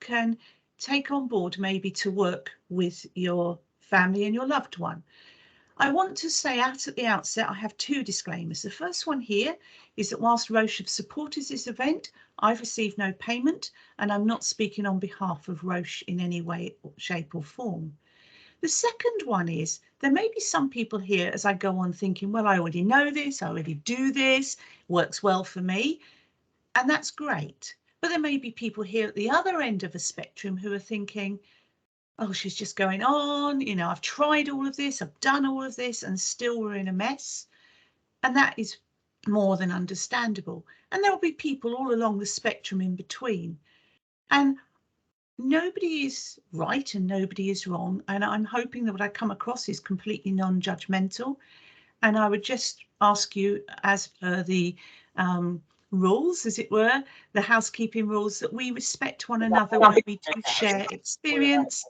can take on board maybe to work with your family and your loved one. I want to say out at the outset, I have two disclaimers. The first one here is that whilst Roche have supported this event, I've received no payment and I'm not speaking on behalf of Roche in any way, shape or form. The second one is there may be some people here as I go on thinking, well, I already know this, I already do this, works well for me, and that's great. But there may be people here at the other end of the spectrum who are thinking, oh, she's just going on, you know, I've tried all of this, I've done all of this, and still we're in a mess. And that is more than understandable. And there will be people all along the spectrum in between. And nobody is right and nobody is wrong. And I'm hoping that what I come across is completely non-judgmental. And I would just ask you, as per the rules, as it were, the housekeeping rules, that we respect one another when we do share experience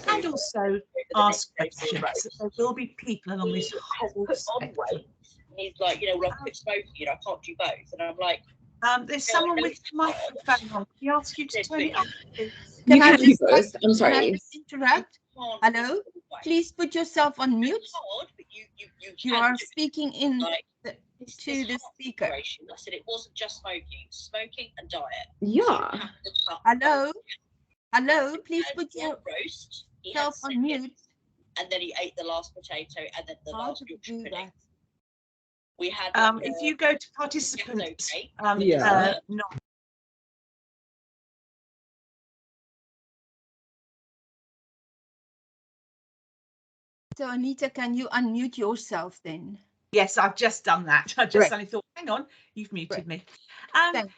and also ask questions. That there will be people along this whole spectrum. He's like, you know, well, I quit smoking, I can't do both. And I'm like, there's someone with the microphone on. Can you ask you to turn it up? Can I do both? I'm sorry. Can I just interrupt? Hello? Please put yourself on mute. You are speaking in to the speaker. I said it wasn't just smoking and diet. Yeah. Hello? Hello? Please put yourself on mute. And then he ate the last potato and then the last Yorkshire pudding. We had if you go to participants, not. So Anita, can you unmute yourself then? Yes, I've just done that. I just suddenly thought, hang on, you've muted me.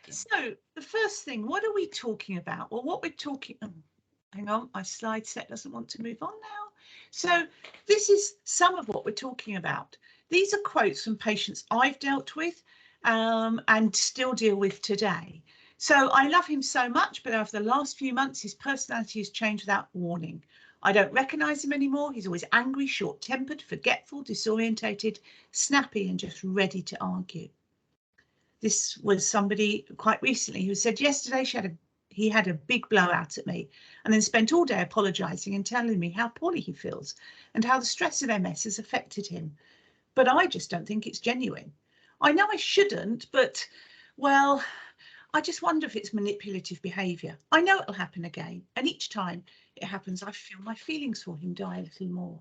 So the first thing, what are we talking about? Well, what we're talking, hang on, my slide set doesn't want to move on now. So this is some of what we're talking about. These are quotes from patients I've dealt with and still deal with today. So I love him so much, but over the last few months, his personality has changed without warning. I don't recognise him anymore. He's always angry, short-tempered, forgetful, disorientated, snappy, and just ready to argue. This was somebody quite recently who said yesterday he had a big blowout at me and then spent all day apologising and telling me how poorly he feels and how the stress of MS has affected him. But I just don't think it's genuine. I know I shouldn't, but, well, I just wonder if it's manipulative behaviour. I know it'll happen again, and each time it happens, I feel my feelings for him die a little more.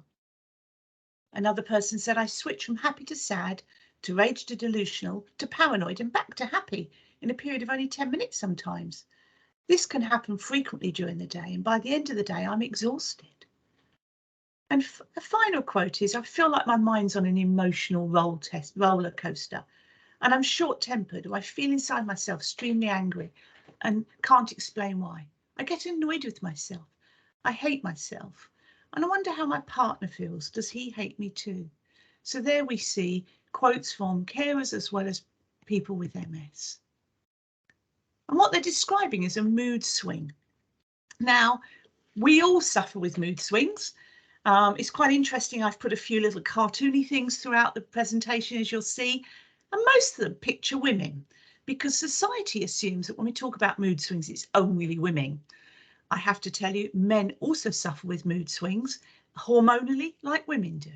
Another person said I switch from happy to sad, to rage to delusional, to paranoid and back to happy in a period of only 10 minutes sometimes. This can happen frequently during the day, and by the end of the day, I'm exhausted. And a final quote is, I feel like my mind's on an emotional roller coaster. And I'm short-tempered, or I feel inside myself extremely angry and can't explain why. I get annoyed with myself. I hate myself. And I wonder how my partner feels. Does he hate me too? So there we see quotes from carers as well as people with MS. And what they're describing is a mood swing. Now, we all suffer with mood swings. It's quite interesting. I've put a few little cartoony things throughout the presentation, as you'll see. And most of them picture women, because society assumes that when we talk about mood swings, it's only women. I have to tell you, men also suffer with mood swings, hormonally, like women do.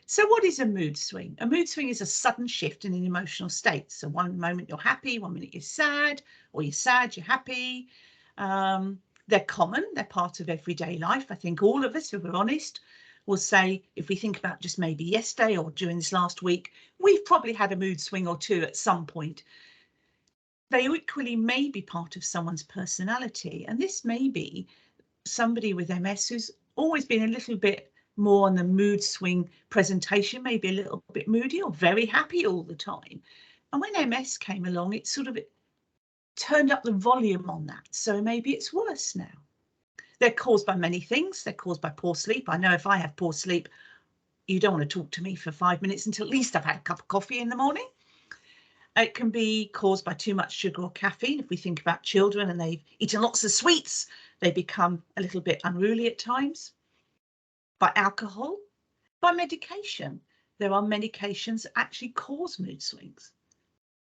So what is a mood swing? A mood swing is a sudden shift in an emotional state. So one moment you're happy, one minute you're sad, or you're sad, you're happy. They're common, they're part of everyday life. I think all of us, if we're honest, will say, if we think about just maybe yesterday or during this last week, we've probably had a mood swing or two at some point. They equally may be part of someone's personality. And this may be somebody with MS who's always been a little bit more on the mood swing presentation, maybe a little bit moody or very happy all the time. And when MS came along, it sort of turned up the volume on that. So maybe it's worse now. They're caused by many things. They're caused by poor sleep. I know if I have poor sleep, you don't want to talk to me for 5 minutes until at least I've had a cup of coffee in the morning. It can be caused by too much sugar or caffeine. If we think about children and they've eaten lots of sweets, they become a little bit unruly at times. By alcohol, by medication. There are medications that actually cause mood swings.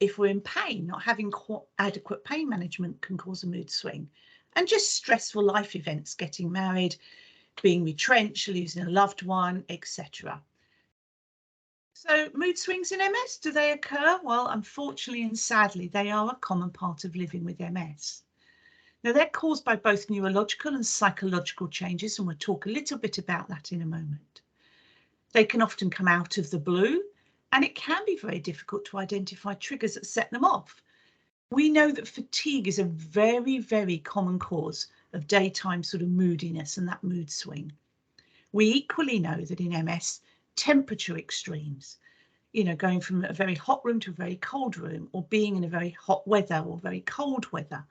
If we're in pain, not having adequate pain management can cause a mood swing. and just stressful life events, getting married, being retrenched, losing a loved one, etc. So mood swings in MS, do they occur? Well, unfortunately and sadly, they are a common part of living with MS. Now, they're caused by both neurological and psychological changes, and we'll talk a little bit about that in a moment. They can often come out of the blue, and it can be very difficult to identify triggers that set them off. We know that fatigue is a very, very common cause of daytime sort of moodiness and that mood swing. We equally know that in MS, temperature extremes, you know, going from a very hot room to a very cold room, or being in a very hot weather or very cold weather,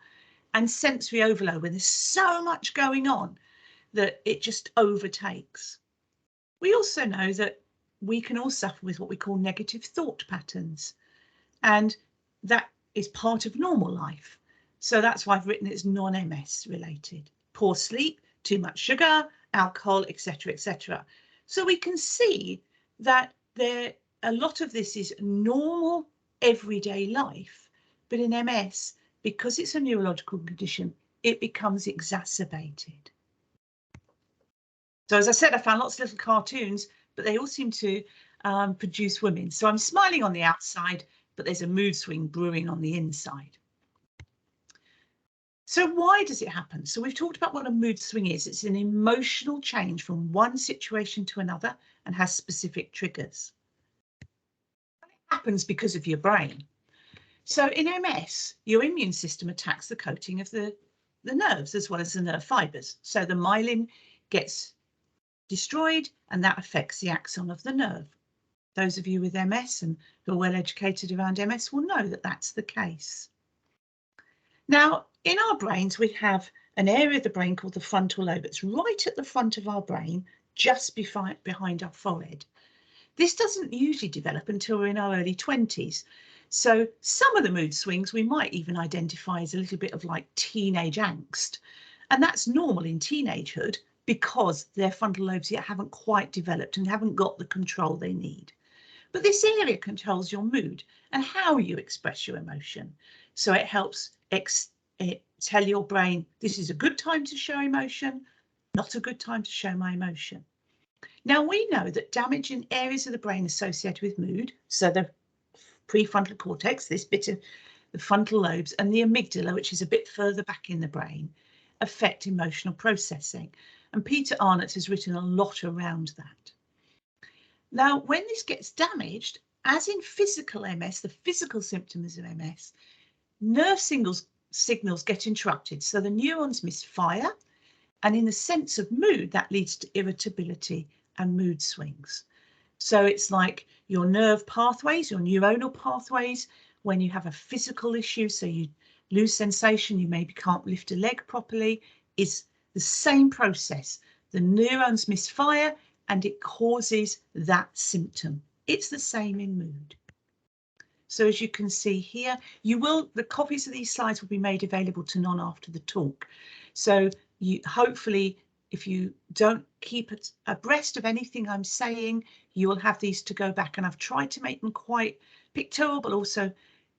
and sensory overload when there's so much going on that it just overtakes. We also know that we can all suffer with what we call negative thought patterns, and that is part of normal life. So that's why I've written it's non-MS related. Poor sleep, too much sugar, alcohol, etc., etc. So we can see that a lot of this is normal everyday life, but in MS, because it's a neurological condition, it becomes exacerbated. So as I said, I found lots of little cartoons, but they all seem to produce women. So I'm smiling on the outside, but there's a mood swing brewing on the inside. So why does it happen? So we've talked about what a mood swing is. It's an emotional change from one situation to another and has specific triggers. It happens because of your brain. So in MS, your immune system attacks the coating of the nerves as well as the nerve fibres. So the myelin gets destroyed and that affects the axon of the nerve. Those of you with MS and who are well educated around MS will know that that's the case. Now, in our brains, we have an area of the brain called the frontal lobe. It's right at the front of our brain, just behind our forehead. This doesn't usually develop until we're in our early 20s. So some of the mood swings we might even identify as a little bit of like teenage angst. And that's normal in teenagehood because their frontal lobes yet haven't quite developed and haven't got the control they need. But this area controls your mood and how you express your emotion. So it helps tell your brain, this is a good time to show emotion, not a good time to show my emotion. Now, we know that damage in areas of the brain associated with mood, so the prefrontal cortex, this bit of the frontal lobes, and the amygdala, which is a bit further back in the brain, affect emotional processing. And Peter Arnott has written a lot around that. Now, when this gets damaged, as in physical MS, the physical symptoms of MS, nerve signals get interrupted. So the neurons misfire, and in the sense of mood, that leads to irritability and mood swings. So it's like your nerve pathways, your neuronal pathways, when you have a physical issue, so you lose sensation, you maybe can't lift a leg properly, is the same process. The neurons misfire and it causes that symptom. It's the same in mood. So as you can see here, the copies of these slides will be made available to none after the talk. So you hopefully, if you don't keep abreast of anything I'm saying, you will have these to go back, and I've tried to make them quite pictorial but also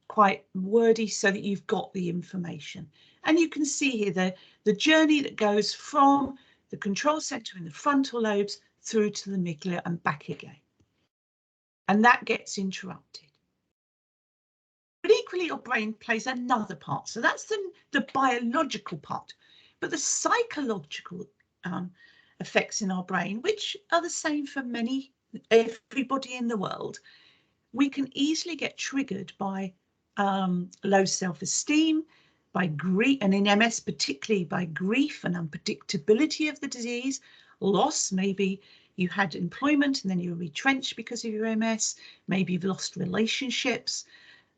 quite wordy so that you've got the information. And you can see here the journey that goes from the control centre in the frontal lobes through to the amygdala and back again. And that gets interrupted. But equally, your brain plays another part. So that's the biological part. But the psychological effects in our brain, which are the same for everybody in the world, we can easily get triggered by low self-esteem, by grief, and in MS particularly by grief and unpredictability of the disease, loss. Maybe you had employment and then you were retrenched because of your MS. Maybe you've lost relationships.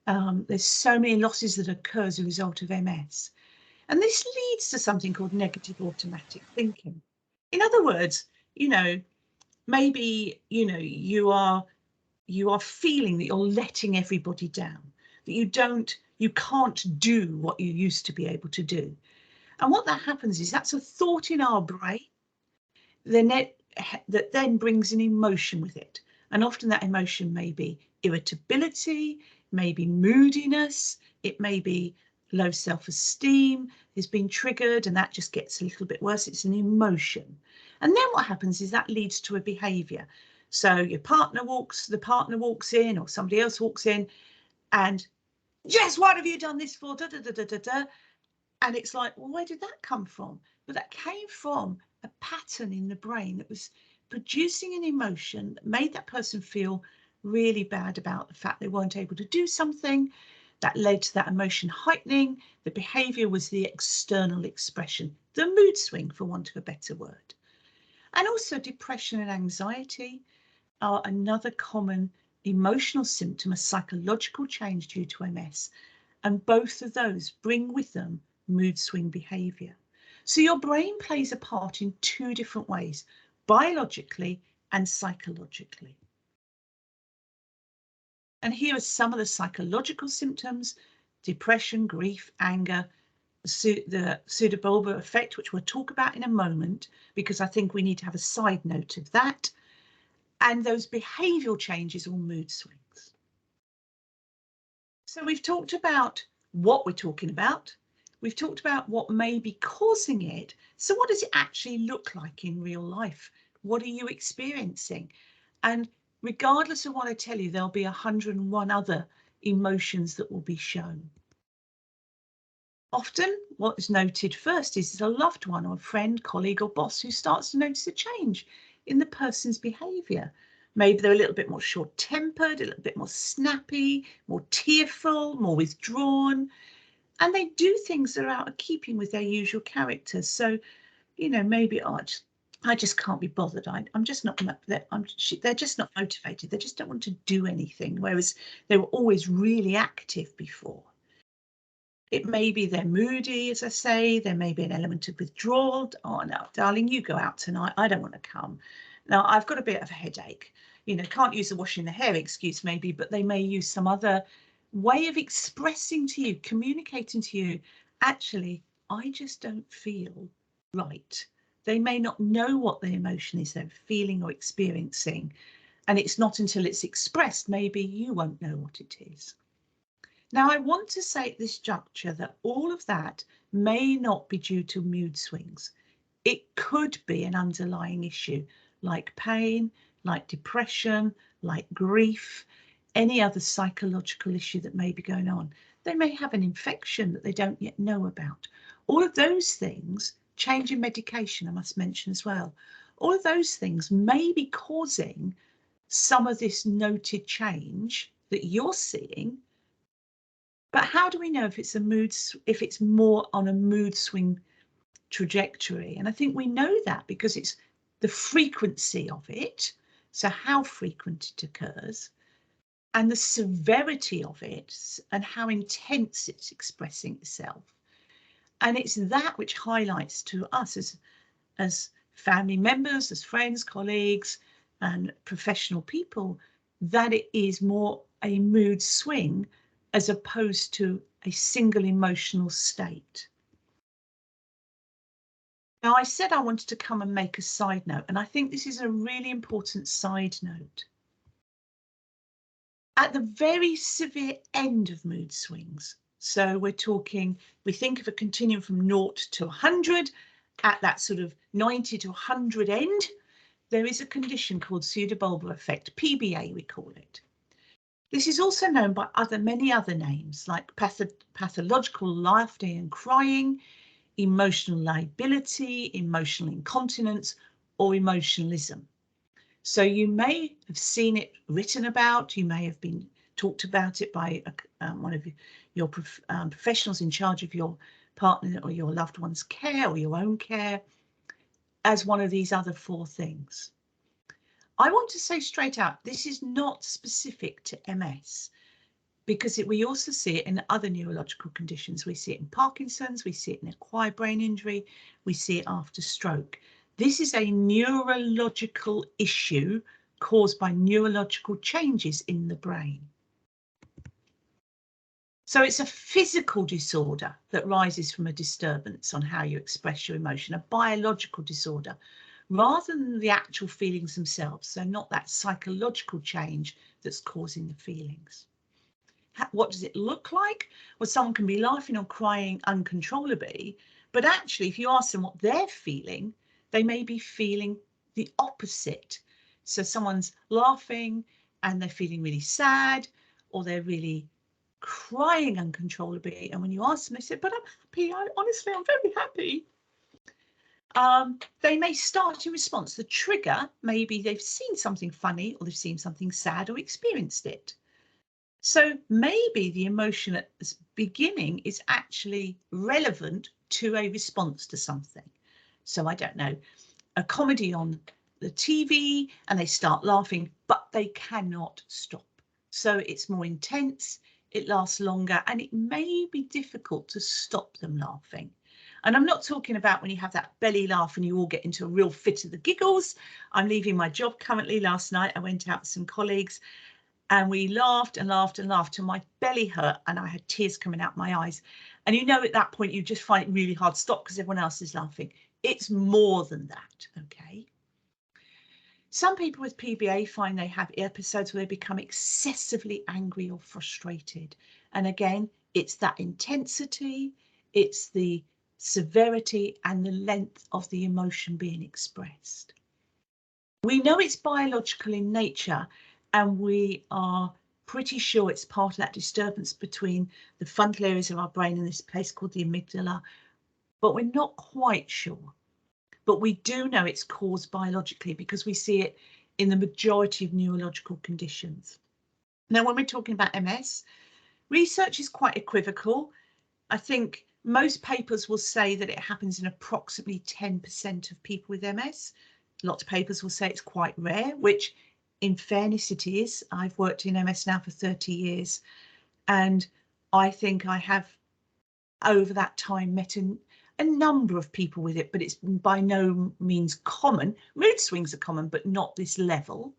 There's so many losses that occur as a result of MS. And this leads to something called negative automatic thinking. In other words, maybe, you are feeling that you're letting everybody down, that you can't do what you used to be able to do. And what that happens is that's a thought in our brain that then brings an emotion with it. And often that emotion may be irritability, maybe moodiness, it may be low self-esteem has been triggered, and that just gets a little bit worse. It's an emotion. And then what happens is that leads to a behaviour. So the partner walks in, or somebody else walks in, and Jess, what have you done this for? Da, da, da, da, da, da. And it's like, well, where did that come from? But that came from a pattern in the brain that was producing an emotion that made that person feel really bad about the fact they weren't able to do something. That led to that emotion heightening. The behaviour was the external expression, the mood swing, for want of a better word. And also depression and anxiety are another common emotional symptom, a psychological change due to MS. And both of those bring with them mood swing behaviour. So your brain plays a part in two different ways, biologically and psychologically. And here are some of the psychological symptoms: depression, grief, anger, the Pseudobulbar effect, which we'll talk about in a moment, because I think we need to have a side note of that, and those behavioural changes or mood swings. So we've talked about what we're talking about. We've talked about what may be causing it. So what does it actually look like in real life? What are you experiencing? And regardless of what I tell you, there'll be 101 other emotions that will be shown. Often what is noted first is a loved one or a friend, colleague or boss who starts to notice a change in the person's behaviour. Maybe they're a little bit more short-tempered, a little bit more snappy, more tearful, more withdrawn, and they do things that are out of keeping with their usual characters. So, you know, maybe I just can't be bothered. I'm just not. They're just not motivated. They just don't want to do anything. Whereas they were always really active before. It may be they're moody, as I say. There may be an element of withdrawal. Oh no, darling, you go out tonight. I don't want to come. Now I've got a bit of a headache. You know, can't use the washing the hair excuse maybe, but they may use some other way of expressing to you, communicating to you, actually, I just don't feel right. They may not know what the emotion is they're feeling or experiencing, and it's not until it's expressed, maybe you won't know what it is. Now, I want to say at this juncture that all of that may not be due to mood swings. It could be an underlying issue like pain, like depression, like grief, any other psychological issue that may be going on. They may have an infection that they don't yet know about. All of those things, change in medication, I must mention as well, all of those things may be causing some of this noted change that you're seeing. But how do we know if it's if it's more on a mood swing trajectory? And I think we know that because it's the frequency of it, so how frequent it occurs, and the severity of it and how intense it's expressing itself. And it's that which highlights to us as family members, as friends, colleagues, and professional people, that it is more a mood swing as opposed to a single emotional state. Now, I said I wanted to come and make a side note, and I think this is a really important side note. At the very severe end of mood swings, so we're talking, we think of a continuum from 0 to 100, at that sort of 90 to 100 end, there is a condition called Pseudobulbar Effect, PBA we call it. This is also known by many other names like pathological laughter and crying, emotional lability, emotional incontinence, or emotionalism. So you may have seen it written about, you may have been talked about it by one of your professionals in charge of your partner or your loved one's care or your own care as one of these other 4 things. I want to say straight out, this is not specific to MS because we also see it in other neurological conditions. We see it in Parkinson's, we see it in acquired brain injury, we see it after stroke. This is a neurological issue caused by neurological changes in the brain. So it's a physical disorder that rises from a disturbance on how you express your emotion, a biological disorder, rather than the actual feelings themselves. So not that psychological change that's causing the feelings. what does it look like? Well, someone can be laughing or crying uncontrollably, but actually, if you ask them what they're feeling, they may be feeling the opposite. So someone's laughing and they're feeling really sad, or they're really crying uncontrollably. And when you ask them, they say, but I'm happy. Honestly, I'm very happy. They may start in response. The trigger, maybe they've seen something funny, or they've seen something sad, or experienced it. So maybe the emotion at the beginning is actually relevant to a response to something. So I don't know, a comedy on the TV and they start laughing, but they cannot stop. So it's more intense, it lasts longer, and it may be difficult to stop them laughing. And I'm not talking about when you have that belly laugh and you all get into a real fit of the giggles. I'm leaving my job currently. Last night I went out with some colleagues and we laughed and laughed and laughed till my belly hurt and I had tears coming out my eyes. And you know, at that point, you just find it really hard to stop because everyone else is laughing. It's more than that, okay? Some people with PBA find they have episodes where they become excessively angry or frustrated. And again, it's that intensity, it's the severity and the length of the emotion being expressed. We know it's biological in nature, and we are pretty sure it's part of that disturbance between the frontal areas of our brain and this place called the amygdala, but we're not quite sure. But we do know it's caused biologically because we see it in the majority of neurological conditions. Now, when we're talking about MS, research is quite equivocal. I think most papers will say that it happens in approximately 10% of people with MS. Lots of papers will say it's quite rare, which in fairness it is. I've worked in MS now for 30 years, and I think I have over that time met a number of people with it, but it's by no means common. Mood swings are common, but not this level.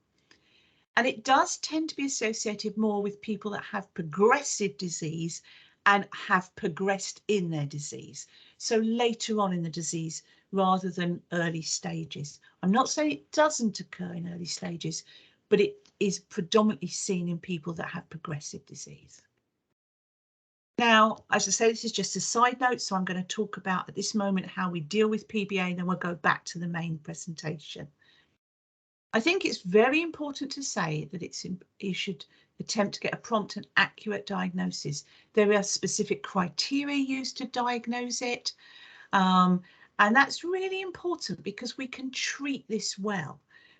And it does tend to be associated more with people that have progressive disease and have progressed in their disease. So later on in the disease rather than early stages. I'm not saying it doesn't occur in early stages, but it is predominantly seen in people that have progressive disease. Now, as I say, this is just a side note, so I'm going to talk about at this moment how we deal with PBA, and then we'll go back to the main presentation. I think it's very important to say that you should attempt to get a prompt and accurate diagnosis. There are specific criteria used to diagnose it, and that's really important because we can treat this well.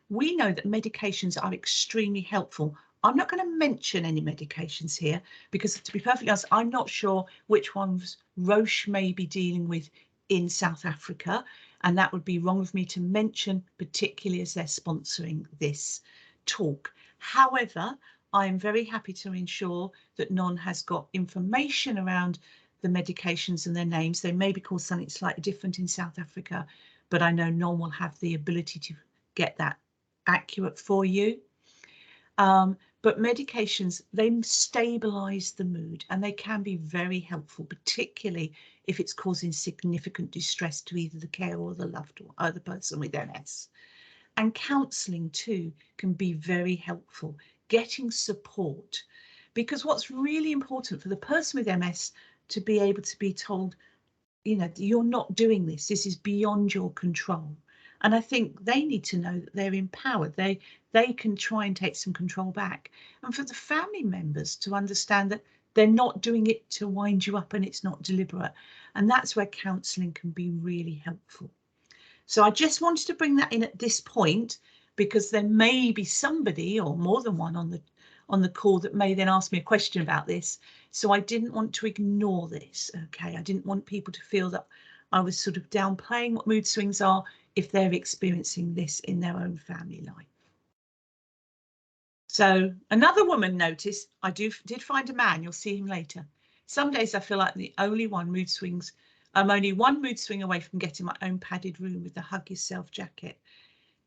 We know that medications are extremely helpful. I'm not going to mention any medications here because, to be perfectly honest, I'm not sure which ones Roche may be dealing with in South Africa, and that would be wrong of me to mention, particularly as they're sponsoring this talk. However, I am very happy to ensure that NON has got information around the medications and their names. They may be called something slightly different in South Africa, but I know NON will have the ability to get that accurate for you. But medications, they stabilize the mood and they can be very helpful, particularly if it's causing significant distress to either the carer or the loved one or the person with MS. And counselling too can be very helpful, getting support, because what's really important for the person with MS to be able to be told, you know, you're not doing this, this is beyond your control. And I think they need to know that they're empowered. They can try and take some control back. And for the family members to understand that they're not doing it to wind you up and it's not deliberate. And that's where counselling can be really helpful. So I just wanted to bring that in at this point, because there may be somebody or more than one on the call that may then ask me a question about this. So I didn't want to ignore this. Okay, I didn't want people to feel that I was sort of downplaying what mood swings are if they're experiencing this in their own family life. So another woman noticed, I did find a man, you'll see him later. Some days I feel like I'm only one mood swing away from getting my own padded room with the Hug Yourself jacket.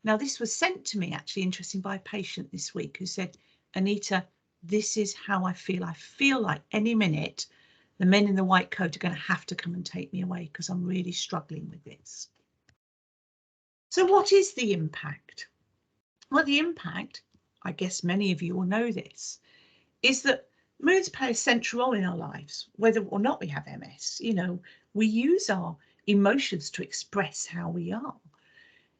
Now this was sent to me, actually interesting, by a patient this week who said, Anita, this is how I feel. I feel like any minute the men in the white coat are going to have to come and take me away because I'm really struggling with this. So what is the impact? Well, the impact, I guess many of you will know this, is that Moods play a central role in our lives, whether or not we have MS. You know, we use our emotions to express how we are.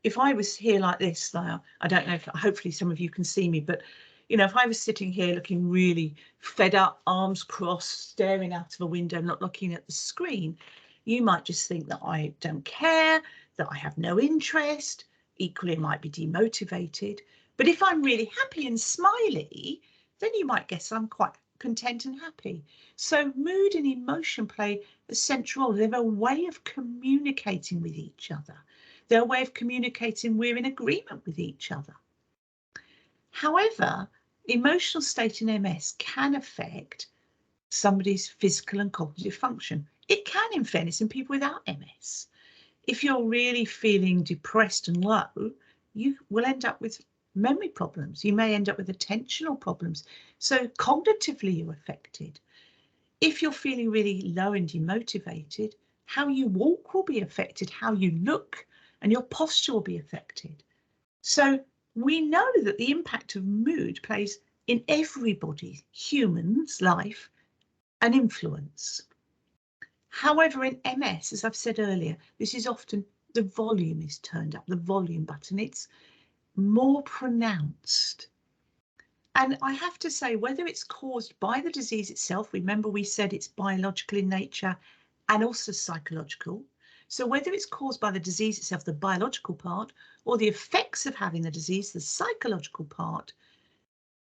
If I was here like this, I don't know if, hopefully some of you can see me, but you know, if I was sitting here looking really fed up, arms crossed, staring out of a window, not looking at the screen, you might just think that I don't care, that I have no interest. Equally, I might be demotivated. But if I'm really happy and smiley, then you might guess I'm quite content and happy. So mood and emotion play a central role. They're a way of communicating with each other. They're a way of communicating we're in agreement with each other. However, emotional state in MS can affect somebody's physical and cognitive function. It can, in fairness, in people without MS. If you're really feeling depressed and low, you will end up with memory problems. You may end up with attentional problems. So cognitively you're affected. If you're feeling really low and demotivated, how you walk will be affected, how you look, and your posture will be affected. So we know that the impact of mood plays in everybody's, human's life, an influence. However, in MS, as I've said earlier, this is often the volume is turned up, the volume button. It's more pronounced. And I have to say, whether it's caused by the disease itself, remember we said it's biological in nature and also psychological. So whether it's caused by the disease itself, the biological part, or the effects of having the disease, the psychological part,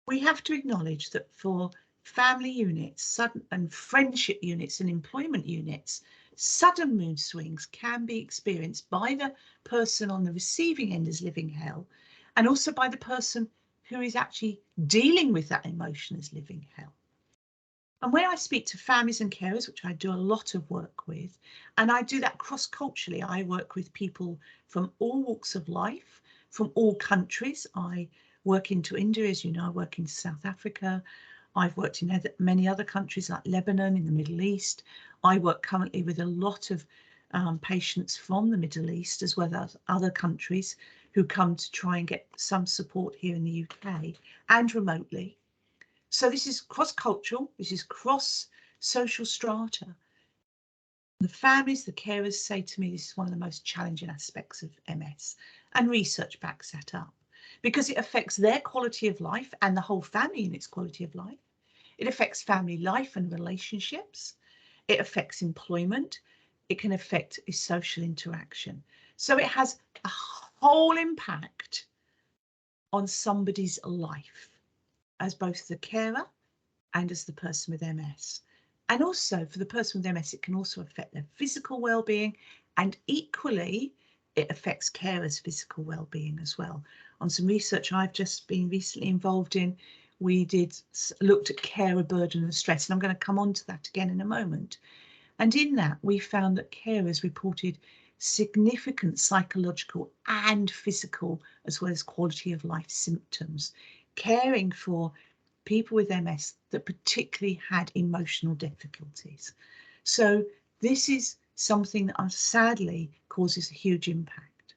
we have to acknowledge that for family units, sudden and friendship units and employment units, sudden mood swings can be experienced by the person on the receiving end as living hell, and also by the person who is actually dealing with that emotion as living hell. And when I speak to families and carers, which I do a lot of work with, and I do that cross-culturally, I work with people from all walks of life, from all countries. I work into India, as you know, I work in South Africa. I've worked in many other countries like Lebanon, in the Middle East. I work currently with a lot of patients from the Middle East, as well as other countries who come to try and get some support here in the UK and remotely. So this is cross-cultural, this is cross-social strata. The families, the carers say to me, this is one of the most challenging aspects of MS, and research backs that up, because it affects their quality of life and the whole family unit's quality of life. It affects family life and relationships. It affects employment. It can affect social interaction. So it has a whole impact on somebody's life as both the carer and as the person with MS. And also for the person with MS, it can also affect their physical well-being, and equally it affects carers' physical well-being as well. On some research I've just been recently involved in, we looked at carer burden and stress, and I'm going to come on to that again in a moment. And in that, we found that carers reported significant psychological and physical, as well as quality of life symptoms, caring for people with MS that particularly had emotional difficulties. So this is something that sadly causes a huge impact.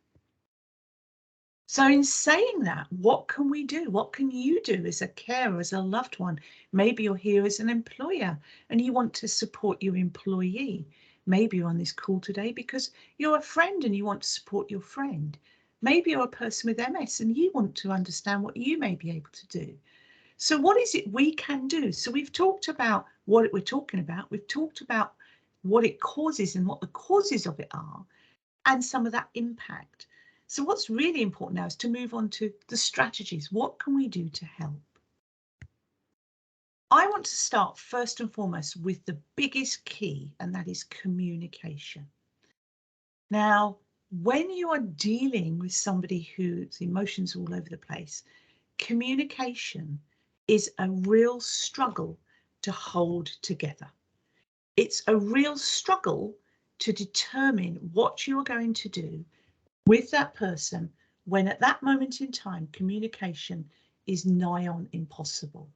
So in saying that, what can we do? What can you do as a carer, as a loved one? Maybe you're here as an employer and you want to support your employee. Maybe you're on this call today because you're a friend and you want to support your friend. Maybe you're a person with MS and you want to understand what you may be able to do. So what is it we can do? So we've talked about what we're talking about. We've talked about what it causes and what the causes of it are, and some of that impact. So what's really important now is to move on to the strategies. What can we do to help? I want to start first and foremost with the biggest key, and that is communication. Now, when you are dealing with somebody whose emotions are all over the place, communication is a real struggle to hold together. It's a real struggle to determine what you are going to do with that person when at that moment in time communication is nigh on impossible.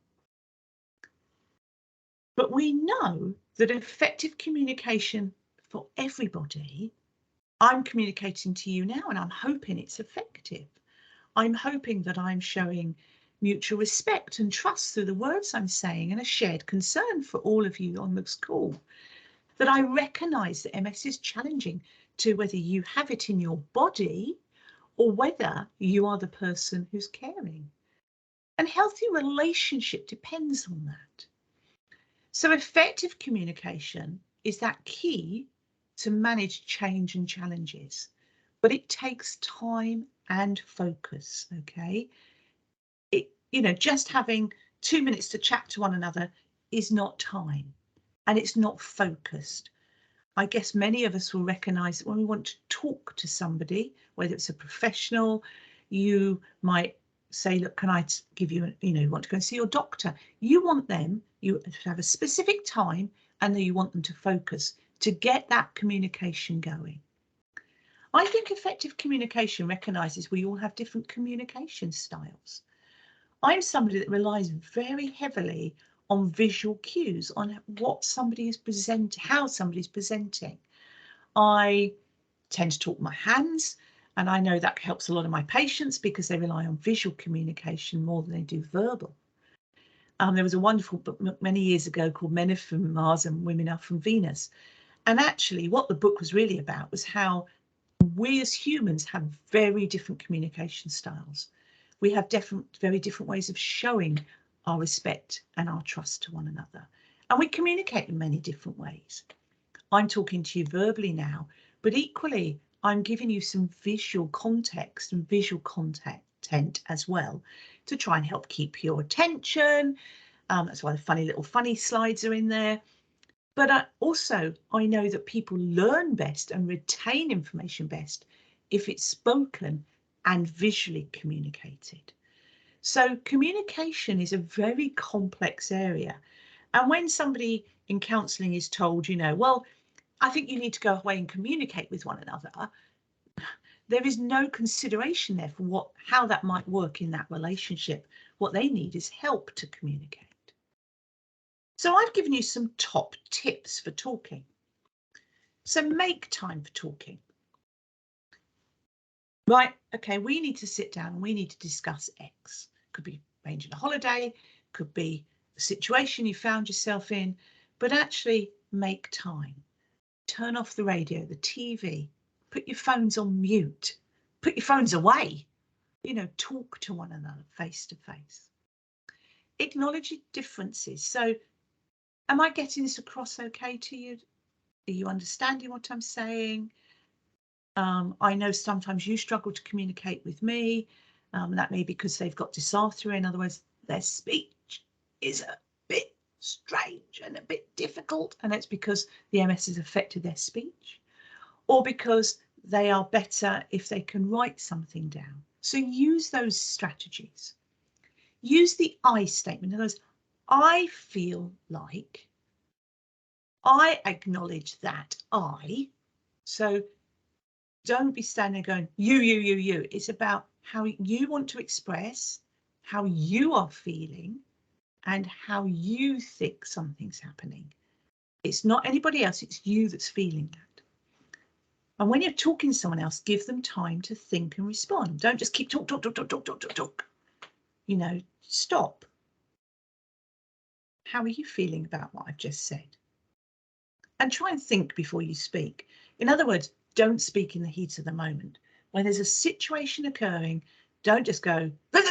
But we know that effective communication for everybody, I'm communicating to you now and I'm hoping it's effective. I'm hoping that I'm showing mutual respect and trust through the words I'm saying, and a shared concern for all of you on this call. That I recognise that MS is challenging to whether you have it in your body or whether you are the person who's caring. And healthy relationship depends on that. So effective communication is that key to manage change and challenges, but it takes time and focus, okay? Just having 2 minutes to chat to one another is not time, and it's not focused. I guess many of us will recognise that when we want to talk to somebody, whether it's a professional, you might say, look, can I give you, you want to go and see your doctor. You want them, you have a specific time, and then you want them to focus to get that communication going. I think effective communication recognises we all have different communication styles. I'm somebody that relies very heavily on visual cues, on what somebody is presenting, how somebody's presenting. I tend to talk with my hands, and I know that helps a lot of my patients because they rely on visual communication more than they do verbal. There was a wonderful book many years ago called Men Are From Mars and Women Are From Venus. And actually what the book was really about was how we as humans have very different communication styles. We have very different ways of showing our respect and our trust to one another. And we communicate in many different ways. I'm talking to you verbally now, but equally, I'm giving you some visual context and visual content as well to try and help keep your attention. That's why the funny slides are in there. But I know that people learn best and retain information best if it's spoken and visually communicated. So communication is a very complex area. And when somebody in counselling is told, well, I think you need to go away and communicate with one another, there is no consideration there for how that might work in that relationship. What they need is help to communicate. So I've given you some top tips for talking. So make time for talking. Right, okay, we need to sit down and we need to discuss X. Could be arranging a holiday, could be a situation you found yourself in, but actually make time. Turn off the radio, the TV, put your phones on mute, put your phones away, talk to one another face to face. Acknowledge your differences. So am I getting this across okay to you? Are you understanding what I'm saying? I know sometimes you struggle to communicate with me. That may be because they've got dysarthria. In other words, their speech is a bit strange and a bit difficult, and it's because the MS has affected their speech, or because they are better if they can write something down. So use those strategies. Use the I statement. In other words, I feel like, I acknowledge that I. So don't be standing there going, you. It's about how you want to express, how you are feeling, and how you think something's happening. It's not anybody else, it's you that's feeling that. And when you're talking to someone else, give them time to think and respond. Don't just keep talk. Stop. How are you feeling about what I've just said? And try and think before you speak. In other words, don't speak in the heat of the moment. When there's a situation occurring, don't just go, let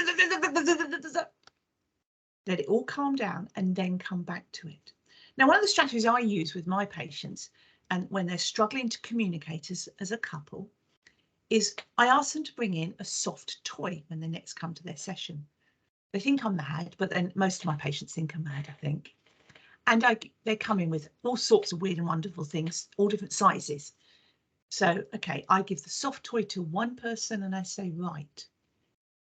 it all calm down and then come back to it. Now, one of the strategies I use with my patients, and when they're struggling to communicate as a couple, is I ask them to bring in a soft toy when they next come to their session. They think I'm mad, but then most of my patients think I'm mad, I think. And they come in with all sorts of weird and wonderful things, all different sizes. So, okay, I give the soft toy to one person and I say, right,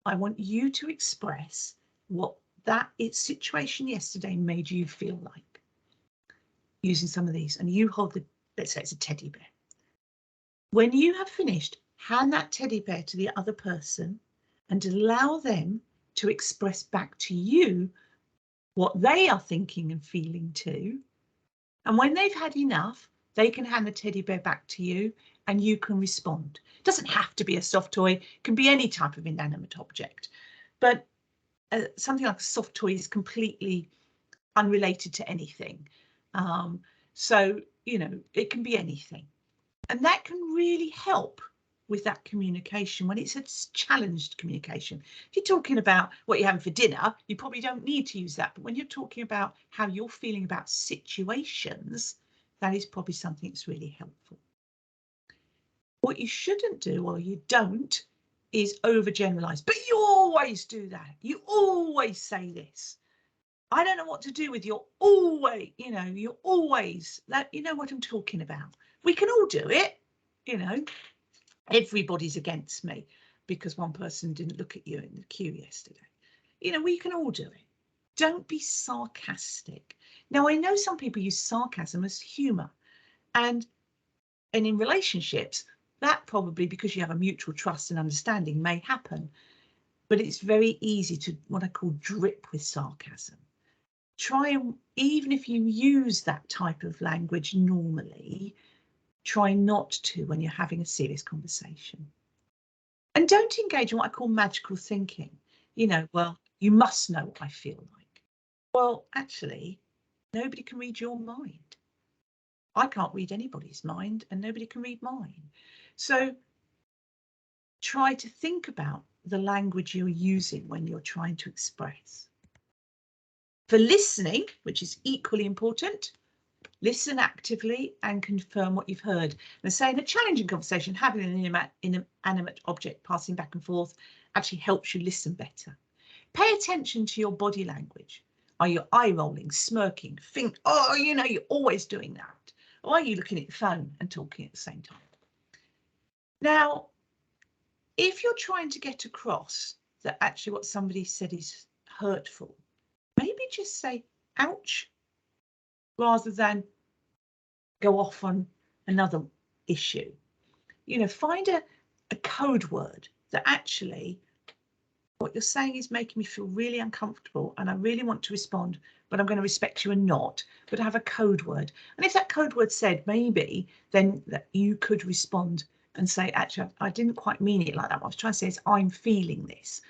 I want you to express what that situation yesterday made you feel like, using some of these. And you hold let's say it's a teddy bear. When you have finished, hand that teddy bear to the other person and allow them to express back to you what they are thinking and feeling too. And when they've had enough, they can hand the teddy bear back to you and you can respond. It doesn't have to be a soft toy, it can be any type of inanimate object. But something like a soft toy is completely unrelated to anything. So, you know, it can be anything. And that can really help with that communication when it's a challenged communication. If you're talking about what you're having for dinner, you probably don't need to use that. But when you're talking about how you're feeling about situations, that is probably something that's really helpful. What you shouldn't do, or you don't, is overgeneralize. But you always do that. You always say this. I don't know what to do with your always, you know, you're always that, you know what I'm talking about. We can all do it, you know. Everybody's against me because one person didn't look at you in the queue yesterday. You know, we can all do it. Don't be sarcastic. Now, I know some people use sarcasm as humour, and in relationships, that probably, because you have a mutual trust and understanding, may happen. But it's very easy to what I call drip with sarcasm. Try and, even if you use that type of language normally, try not to when you're having a serious conversation. And don't engage in what I call magical thinking. You know, well, you must know what I feel like. Well, actually, nobody can read your mind. I can't read anybody's mind, and nobody can read mine. So try to think about the language you're using when you're trying to express. For listening, which is equally important, listen actively and confirm what you've heard. And say in a challenging conversation, having an inanimate object passing back and forth actually helps you listen better. Pay attention to your body language. Are you eye rolling, smirking, think, oh, you know, you're always doing that? Or are you looking at your phone and talking at the same time? Now, if you're trying to get across that actually what somebody said is hurtful, maybe just say, ouch, rather than go off on another issue. You know, find a code word that actually what you're saying is making me feel really uncomfortable and I really want to respond, but I'm going to respect you and not, but have a code word. And if that code word said maybe, then that you could respond and say, actually, I didn't quite mean it like that. What I was trying to say is I'm feeling this.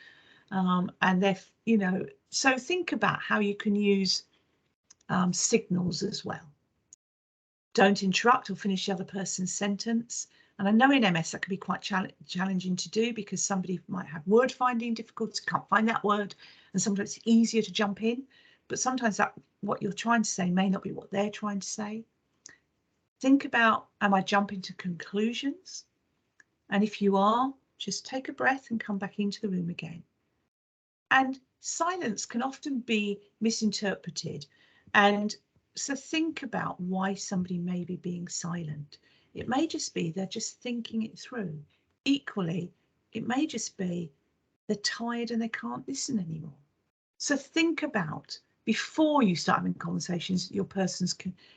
And if, you know, so think about how you can use signals as well. Don't interrupt or finish the other person's sentence. And I know in MS that can be quite challenging to do because somebody might have word finding difficulties, can't find that word, and sometimes it's easier to jump in. But sometimes that what you're trying to say may not be what they're trying to say. Think about, am I jumping to conclusions? And if you are, just take a breath and come back into the room again. And silence can often be misinterpreted. And so think about why somebody may be being silent. It may just be they're just thinking it through. Equally, it may just be they're tired and they can't listen anymore. So think about, before you start having conversations, the person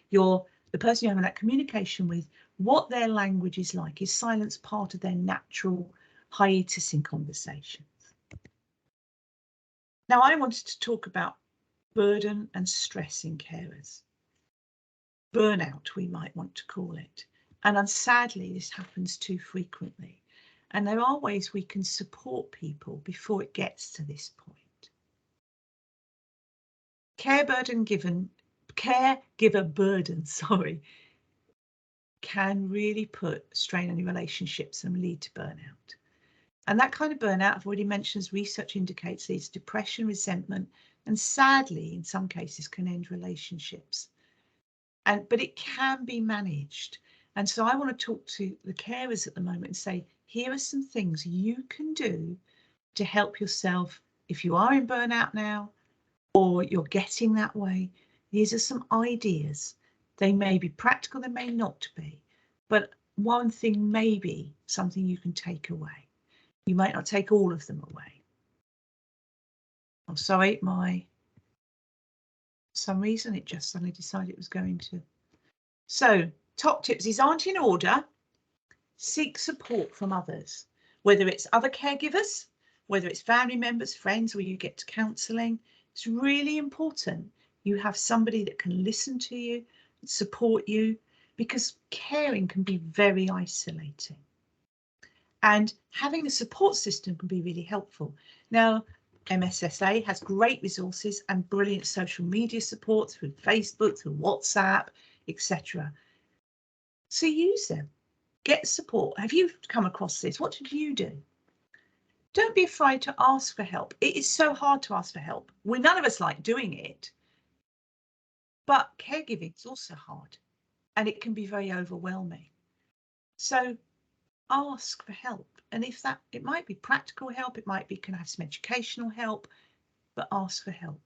you're having that communication with, what their language is like. Is silence part of their natural hiatus in conversations? Now, I wanted to talk about burden and stress in carers. Burnout, we might want to call it. And sadly, this happens too frequently. And there are ways we can support people before it gets to this point. Caregiver burden, can really put strain on your relationships and lead to burnout. And that kind of burnout, I've already mentioned, as research indicates, leads to depression, resentment, and sadly, in some cases, can end relationships. But it can be managed. And so I want to talk to the carers at the moment and say, here are some things you can do to help yourself if you are in burnout now, or you're getting that way. These are some ideas. They may be practical, they may not be, but one thing may be something you can take away. You might not take all of them away. I'm sorry, for some reason it just suddenly decided it was going to. So top tips, these aren't in order. Seek support from others, whether it's other caregivers, whether it's family members, friends, or you get to counselling. It's really important you have somebody that can listen to you, support you, because caring can be very isolating. And having a support system can be really helpful. Now, MSSA has great resources and brilliant social media support through Facebook, through WhatsApp, etc. So use them. Get support. Have you come across this? What did you do? Don't be afraid to ask for help. It is so hard to ask for help. None of us like doing it. But caregiving is also hard and it can be very overwhelming. So ask for help. And if that, it might be practical help, it might be, can I have some educational help, but ask for help.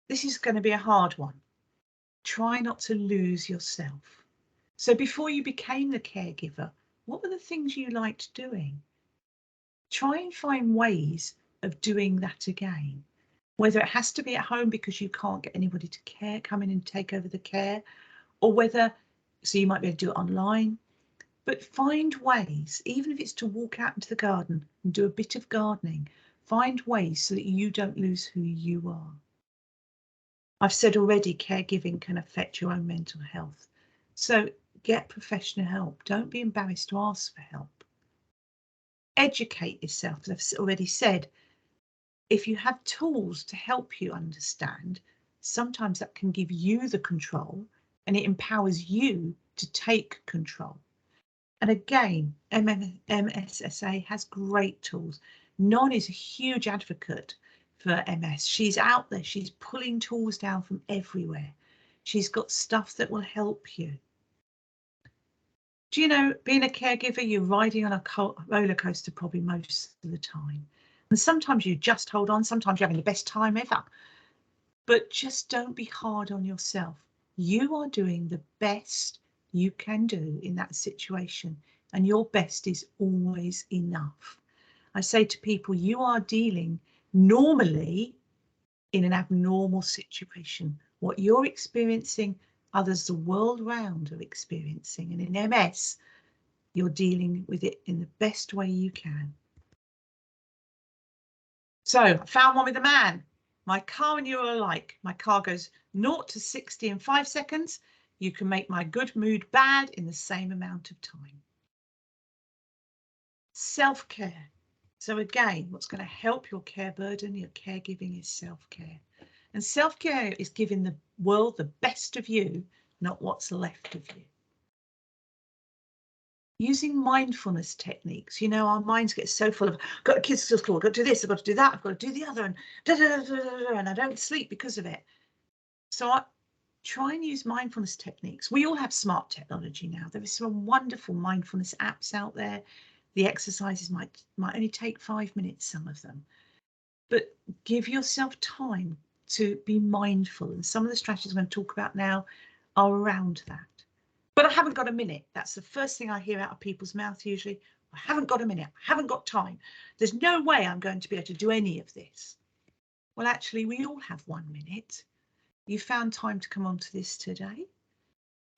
This is going to be a hard one. Try not to lose yourself. So before you became the caregiver, what were the things you liked doing? Try and find ways of doing that again. Whether it has to be at home because you can't get anybody to come in and take over the care, or whether, so you might be able to do it online, but find ways, even if it's to walk out into the garden and do a bit of gardening, find ways so that you don't lose who you are. I've said already, caregiving can affect your own mental health. So get professional help. Don't be embarrassed to ask for help. Educate yourself, as I've already said. If you have tools to help you understand, sometimes that can give you the control and it empowers you to take control. And again, MSSA has great tools. Non is a huge advocate for MS. She's out there, she's pulling tools down from everywhere. She's got stuff that will help you. Do you know, being a caregiver, you're riding on a roller coaster probably most of the time. And sometimes you just hold on, sometimes you're having the best time ever. But just don't be hard on yourself. You are doing the best you can do in that situation, and your best is always enough. I say to people, you are dealing normally in an abnormal situation. What you're experiencing, others the world around are experiencing, and in MS, you're dealing with it in the best way you can. So I found one with a man. My car and you are alike. My car goes 0 to 60 in 5 seconds. You can make my good mood bad in the same amount of time. Self-care. So again, what's going to help your care burden, your caregiving, is self-care. And self-care is giving the world the best of you, not what's left of you. Using mindfulness techniques. You know, our minds get so full of, I've got kids to school, I've got to do this, I've got to do that, I've got to do the other, and and I don't sleep because of it. So I try and use mindfulness techniques. We all have smart technology now. There are some wonderful mindfulness apps out there. The exercises might only take 5 minutes, some of them. But give yourself time to be mindful. And some of the strategies I'm going to talk about now are around that. But I haven't got a minute. That's the first thing I hear out of people's mouth usually. I haven't got a minute. I haven't got time. There's no way I'm going to be able to do any of this. Well, actually, we all have 1 minute. You found time to come onto this today.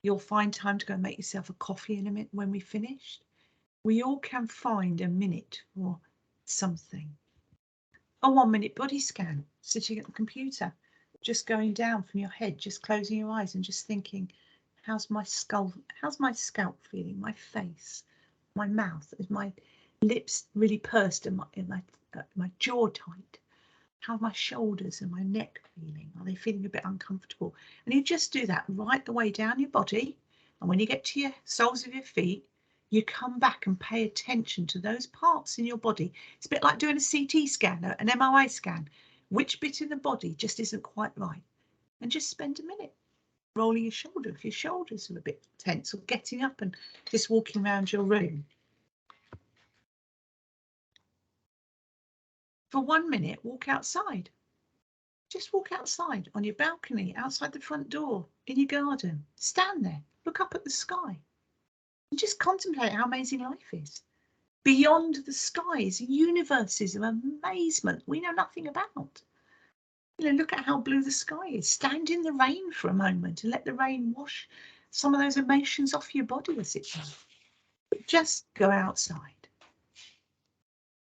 You'll find time to go and make yourself a coffee in a minute when we finished. We all can find a minute or something. A 1 minute body scan, sitting at the computer, just going down from your head, just closing your eyes and just thinking, how's my scalp feeling, my face, my mouth, is my lips really pursed and my jaw tight? How are my shoulders and my neck feeling? Are they feeling a bit uncomfortable? And you just do that right the way down your body. And when you get to your soles of your feet, you come back and pay attention to those parts in your body. It's a bit like doing a CT scan, an MRI scan. Which bit in the body just isn't quite right? And just spend a minute rolling your shoulder if your shoulders are a bit tense, or getting up and just walking around your room. For 1 minute, walk outside. Just walk outside on your balcony, outside the front door, in your garden. Stand there, look up at the sky, and just contemplate how amazing life is. Beyond the skies, universes of amazement we know nothing about. You know, look at how blue the sky is. Stand in the rain for a moment and let the rain wash some of those emotions off your body as it were. Just go outside.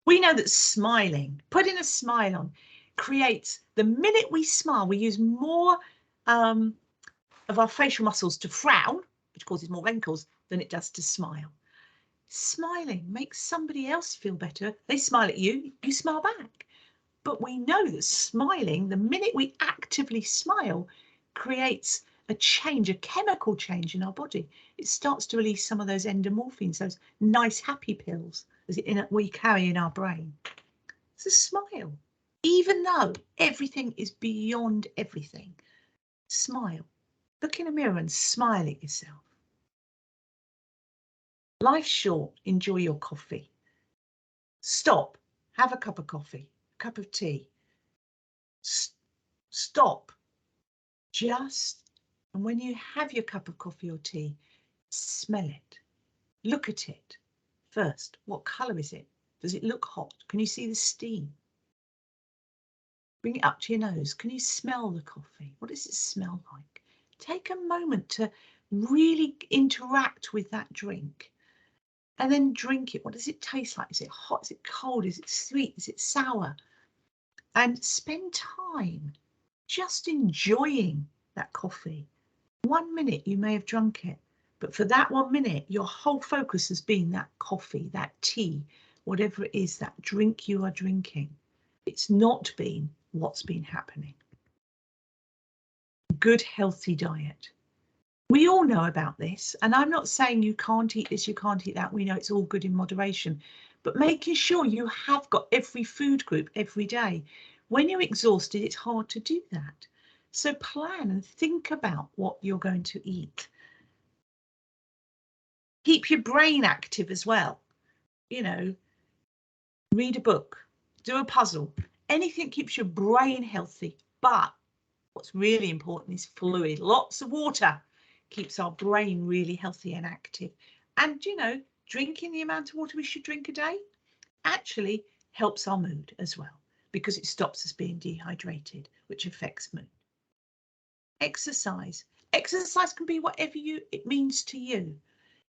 We know that smiling, putting a smile on, creates, the minute we smile, we use more of our facial muscles to frown, which causes more wrinkles, than it does to smile. Smiling makes somebody else feel better. They smile at you, you smile back. But we know that smiling, the minute we actively smile, creates a change, a chemical change in our body. It starts to release some of those endorphins, those nice happy pills we carry in our brain. It's a smile. Even though everything is beyond everything, smile. Look in a mirror and smile at yourself. Life's short. Enjoy your coffee. Stop. Have a cup of coffee, a cup of tea. Stop. And when you have your cup of coffee or tea, smell it. Look at it first. What colour is it? Does it look hot? Can you see the steam? Bring it up to your nose. Can you smell the coffee? What does it smell like? Take a moment to really interact with that drink and then drink it. What does it taste like? Is it hot? Is it cold? Is it sweet? Is it sour? And spend time just enjoying that coffee. 1 minute you may have drunk it, but for that 1 minute, your whole focus has been that coffee, that tea, whatever it is, that drink you are drinking. It's not been what's been happening. Good, healthy diet. We all know about this, and I'm not saying you can't eat this, you can't eat that. We know it's all good in moderation, but making sure you have got every food group every day. When you're exhausted, it's hard to do that. So plan and think about what you're going to eat. Keep your brain active as well. You know, read a book, do a puzzle. Anything keeps your brain healthy. But what's really important is fluid. Lots of water keeps our brain really healthy and active. And, you know, drinking the amount of water we should drink a day actually helps our mood as well, because it stops us being dehydrated, which affects mood. Exercise. Exercise can be whatever it means to you.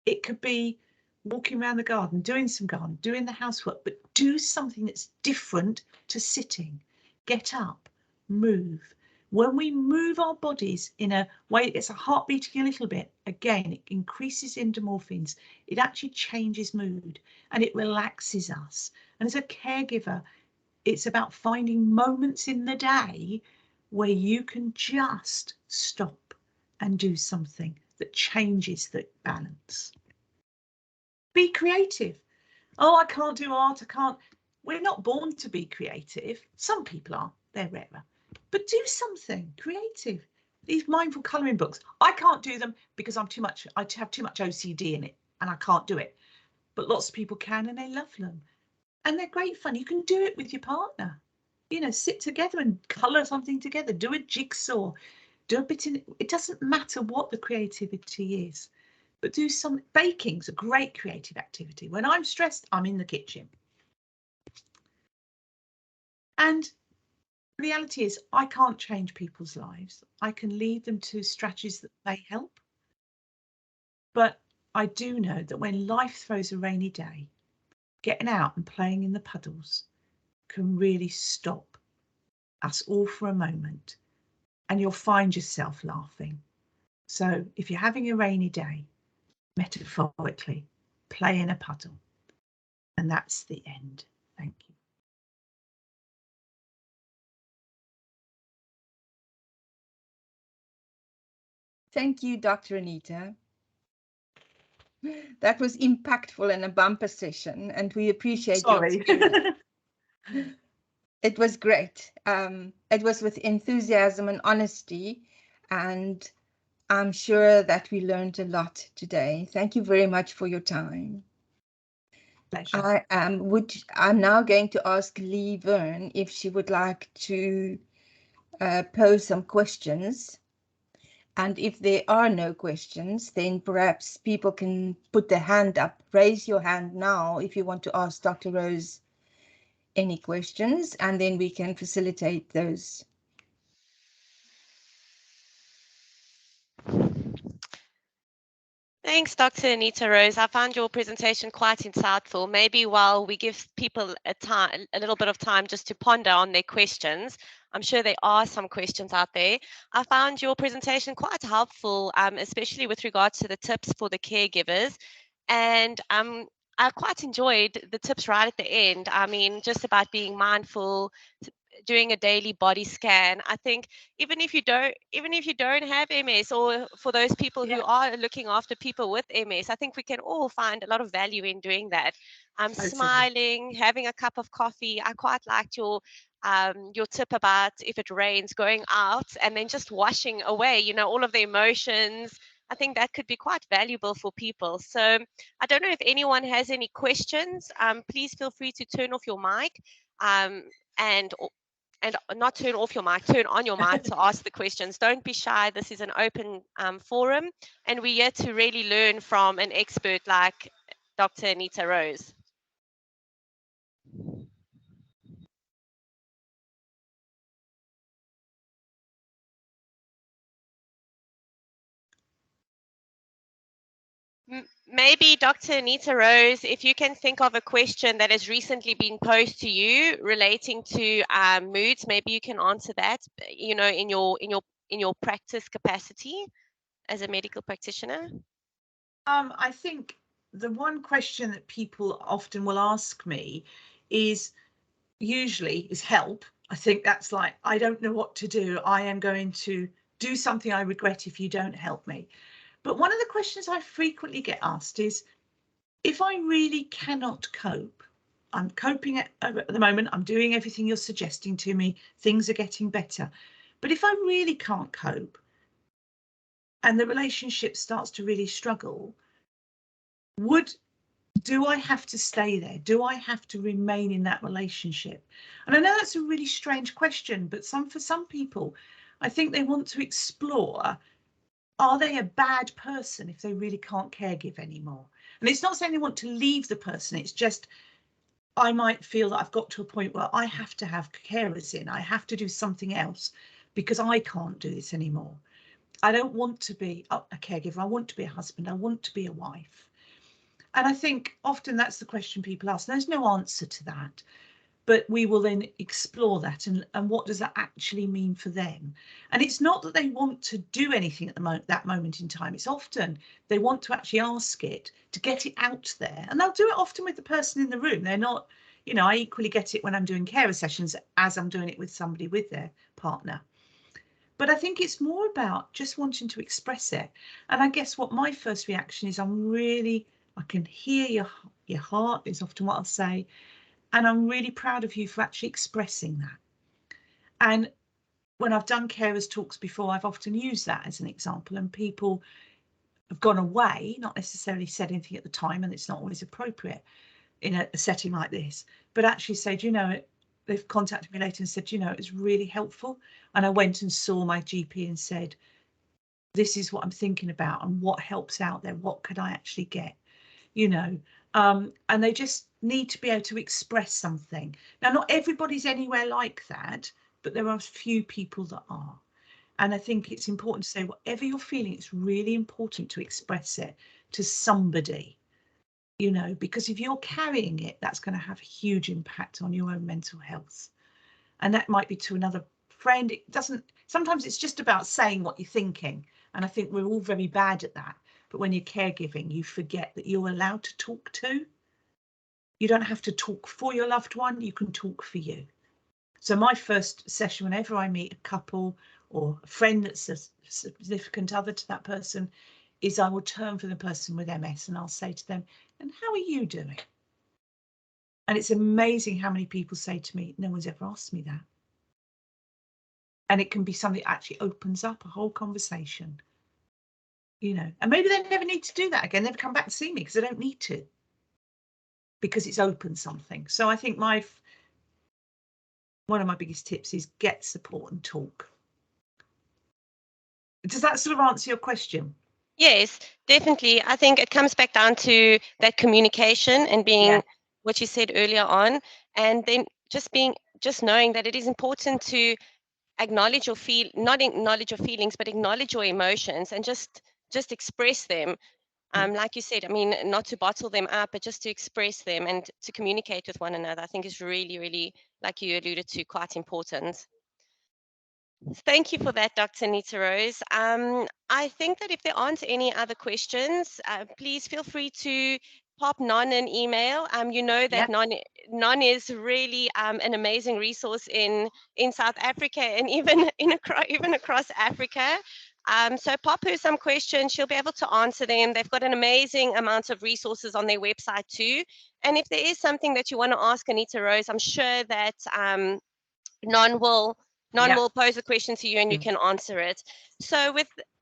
It could be walking around the garden, doing some garden, doing the housework, but do something that's different to sitting. Get up, move. When we move our bodies in a way that gets a heart beating a little bit, again, it increases endorphins. It actually changes mood and it relaxes us. And as a caregiver, it's about finding moments in the day where you can just stop and do something that changes the balance. Be creative. Oh, I can't do art. I can't. We're not born to be creative. Some people are. They're rarer. But do something creative. These mindful colouring books, I can't do them because I have too much OCD in it and I can't do it. But lots of people can and they love them. And they're great fun. You can do it with your partner. You know, sit together and colour something together. Do a jigsaw. Do a bit in it. It doesn't matter what the creativity is. But do some. Baking's a great creative activity. When I'm stressed, I'm in the kitchen. And the reality is, I can't change people's lives. I can lead them to strategies that may help. But I do know that when life throws a rainy day, getting out and playing in the puddles can really stop us all for a moment. And you'll find yourself laughing. So if you're having a rainy day, metaphorically, play in a puddle. And that's the end. Thank you. Thank you, Dr. Anita. That was impactful and a bumper session, and we appreciate Sorry. It was great. It was with enthusiasm and honesty, and I'm sure that we learned a lot today. Thank you very much for your time. Pleasure. I'm now going to ask Lee Verne if she would like to pose some questions. And if there are no questions, then perhaps people can put their hand up. Raise your hand now if you want to ask Dr. Rose any questions, and then we can facilitate those. Thanks, Dr. Anita Rose. I found your presentation quite insightful. Maybe while we give people a little bit of time just to ponder on their questions, I'm sure there are some questions out there. I found your presentation quite helpful, especially with regards to the tips for the caregivers. And I quite enjoyed the tips right at the end. I mean, just about being mindful, doing a daily body scan. I think even if you don't have MS, or for those people who are looking after people with MS, I think we can all find a lot of value in doing that. Smiling, having a cup of coffee. I quite liked your tip about if it rains, going out and then just washing away, you know, all of the emotions. I think that could be quite valuable for people. So I don't know if anyone has any questions. Please feel free to turn off your mic, and not turn off your mic, turn on your mic to ask the questions. Don't be shy. This is an open forum, and we're here to really learn from an expert like Dr. Anita Rose. Maybe Dr. Anita Rose, if you can think of a question that has recently been posed to you relating to moods, maybe you can answer that, you know, in your practice capacity as a medical practitioner. I think the one question that people often will ask me is help. I think that's like, I don't know what to do. I am going to do something I regret if you don't help me. But one of the questions I frequently get asked is, if I really cannot cope, I'm coping at the moment, I'm doing everything you're suggesting to me, things are getting better. But if I really can't cope and the relationship starts to really struggle, do I have to stay there? Do I have to remain in that relationship? And I know that's a really strange question, but for some people, I think they want to explore, are they a bad person if they really can't caregive anymore? And it's not saying they want to leave the person, it's just, I might feel that I've got to a point where I have to have carers in, I have to do something else because I can't do this anymore. I don't want to be a caregiver, I want to be a husband, I want to be a wife. And I think often that's the question people ask. There's no answer to that, but we will then explore that and what does that actually mean for them? And it's not that they want to do anything at that moment in time. It's often they want to actually ask it, to get it out there. And they'll do it often with the person in the room. They're not, you know, I equally get it when I'm doing carer sessions as I'm doing it with somebody with their partner. But I think it's more about just wanting to express it. And I guess what my first reaction is, I can hear your heart is often what I'll say. And I'm really proud of you for actually expressing that. And when I've done carers talks before, I've often used that as an example, and people have gone away, not necessarily said anything at the time, and it's not always appropriate in a setting like this, but actually said, you know, they've contacted me later and said, you know, it was really helpful. And I went and saw my GP and said, this is what I'm thinking about and what helps out there. What could I actually get? You know, and they just need to be able to express something. Now, not everybody's anywhere like that, but there are a few people that are. And I think it's important to say, whatever you're feeling, it's really important to express it to somebody, you know, because if you're carrying it, that's going to have a huge impact on your own mental health. And that might be to another friend. It doesn't, sometimes it's just about saying what you're thinking. And I think we're all very bad at that. But when you're caregiving, you forget that you're allowed to talk too. You don't have to talk for your loved one, you can talk for you. So my first session, whenever I meet a couple or a friend that's a significant other to that person, is I will turn for the person with MS and I'll say to them, and how are you doing? And it's amazing how many people say to me, no one's ever asked me that. And it can be something that actually opens up a whole conversation. You know, and maybe they never need to do that again, never come back to see me because they don't need to, because it's opened something. So I think one of my biggest tips is get support and talk. Does that sort of answer your question? Yes, definitely. I think it comes back down to that communication and being what you said earlier on, and then just knowing that it is important to acknowledge not acknowledge your feelings, but acknowledge your emotions and just express them. Like you said, I mean, not to bottle them up, but just to express them and to communicate with one another, I think is really, really, like you alluded to, quite important. Thank you for that, Dr. Anita Rose. I think that if there aren't any other questions, please feel free to pop Non an email. You know that Yep. Non is really an amazing resource in South Africa and even across Africa. So pop her some questions. She'll be able to answer them. They've got an amazing amount of resources on their website too. And if there is something that you want to ask Anita Rose, I'm sure that Non will pose a question to you and you can answer it. So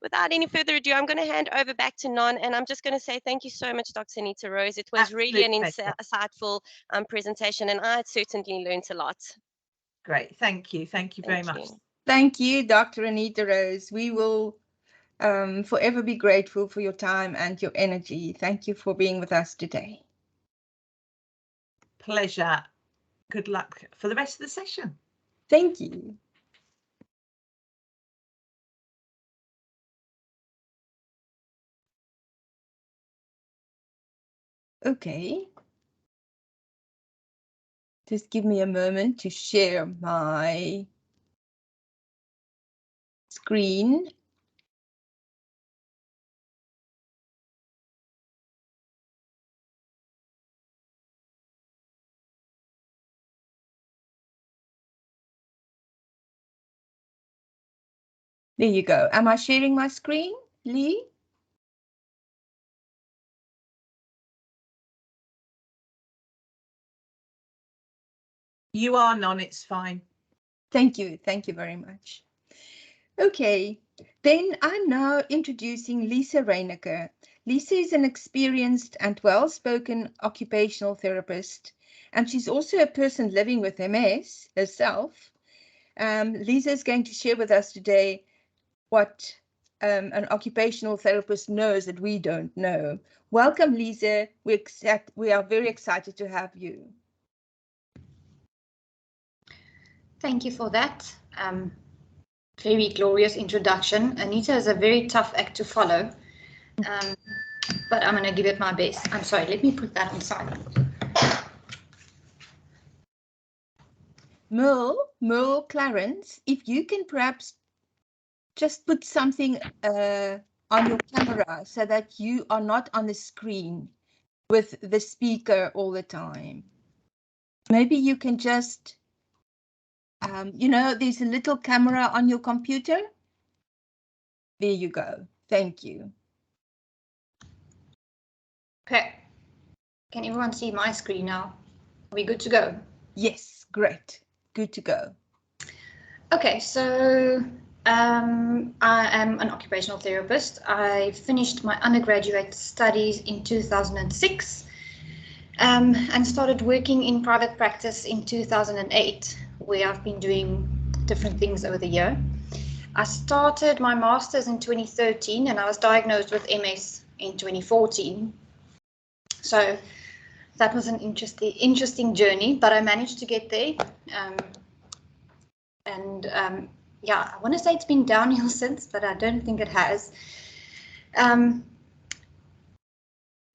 without any further ado, I'm going to hand over back to Non, and I'm just going to say thank you so much, Dr. Anita Rose. It was really an insightful presentation, and I certainly learned a lot. Great, thank you very much. Thank you, Dr. Anita Rose. We will forever be grateful for your time and your energy. Thank you for being with us today. Pleasure. Good luck for the rest of the session. Thank you. Okay. Just give me a moment to share my screen. There you go. Am I sharing my screen, Lee? You are Non, it's fine. Thank you. Thank you very much. Okay, then I'm now introducing Lise Reyneke. Lise is an experienced and well-spoken occupational therapist, and she's also a person living with MS herself. Lise is going to share with us today what an occupational therapist knows that we don't know. Welcome, Lise. We are very excited to have you. Thank you for that very glorious introduction. Anita is a very tough act to follow, but I'm going to give it my best. I'm sorry, let me put that on silent. Merle Clarence, if you can perhaps just put something on your camera so that you are not on the screen with the speaker all the time. Maybe you can just, you know, there's a little camera on your computer. There you go. Thank you. Okay. Can everyone see my screen now? Are we good to go? Yes, great. Good to go. Okay, so I am an occupational therapist. I finished my undergraduate studies in 2006 and started working in private practice in 2008, where I've been doing different things over the year. I started my master's in 2013 and I was diagnosed with MS in 2014. So that was an interesting journey, but I managed to get there. Yeah, I want to say it's been downhill since, but I don't think it has.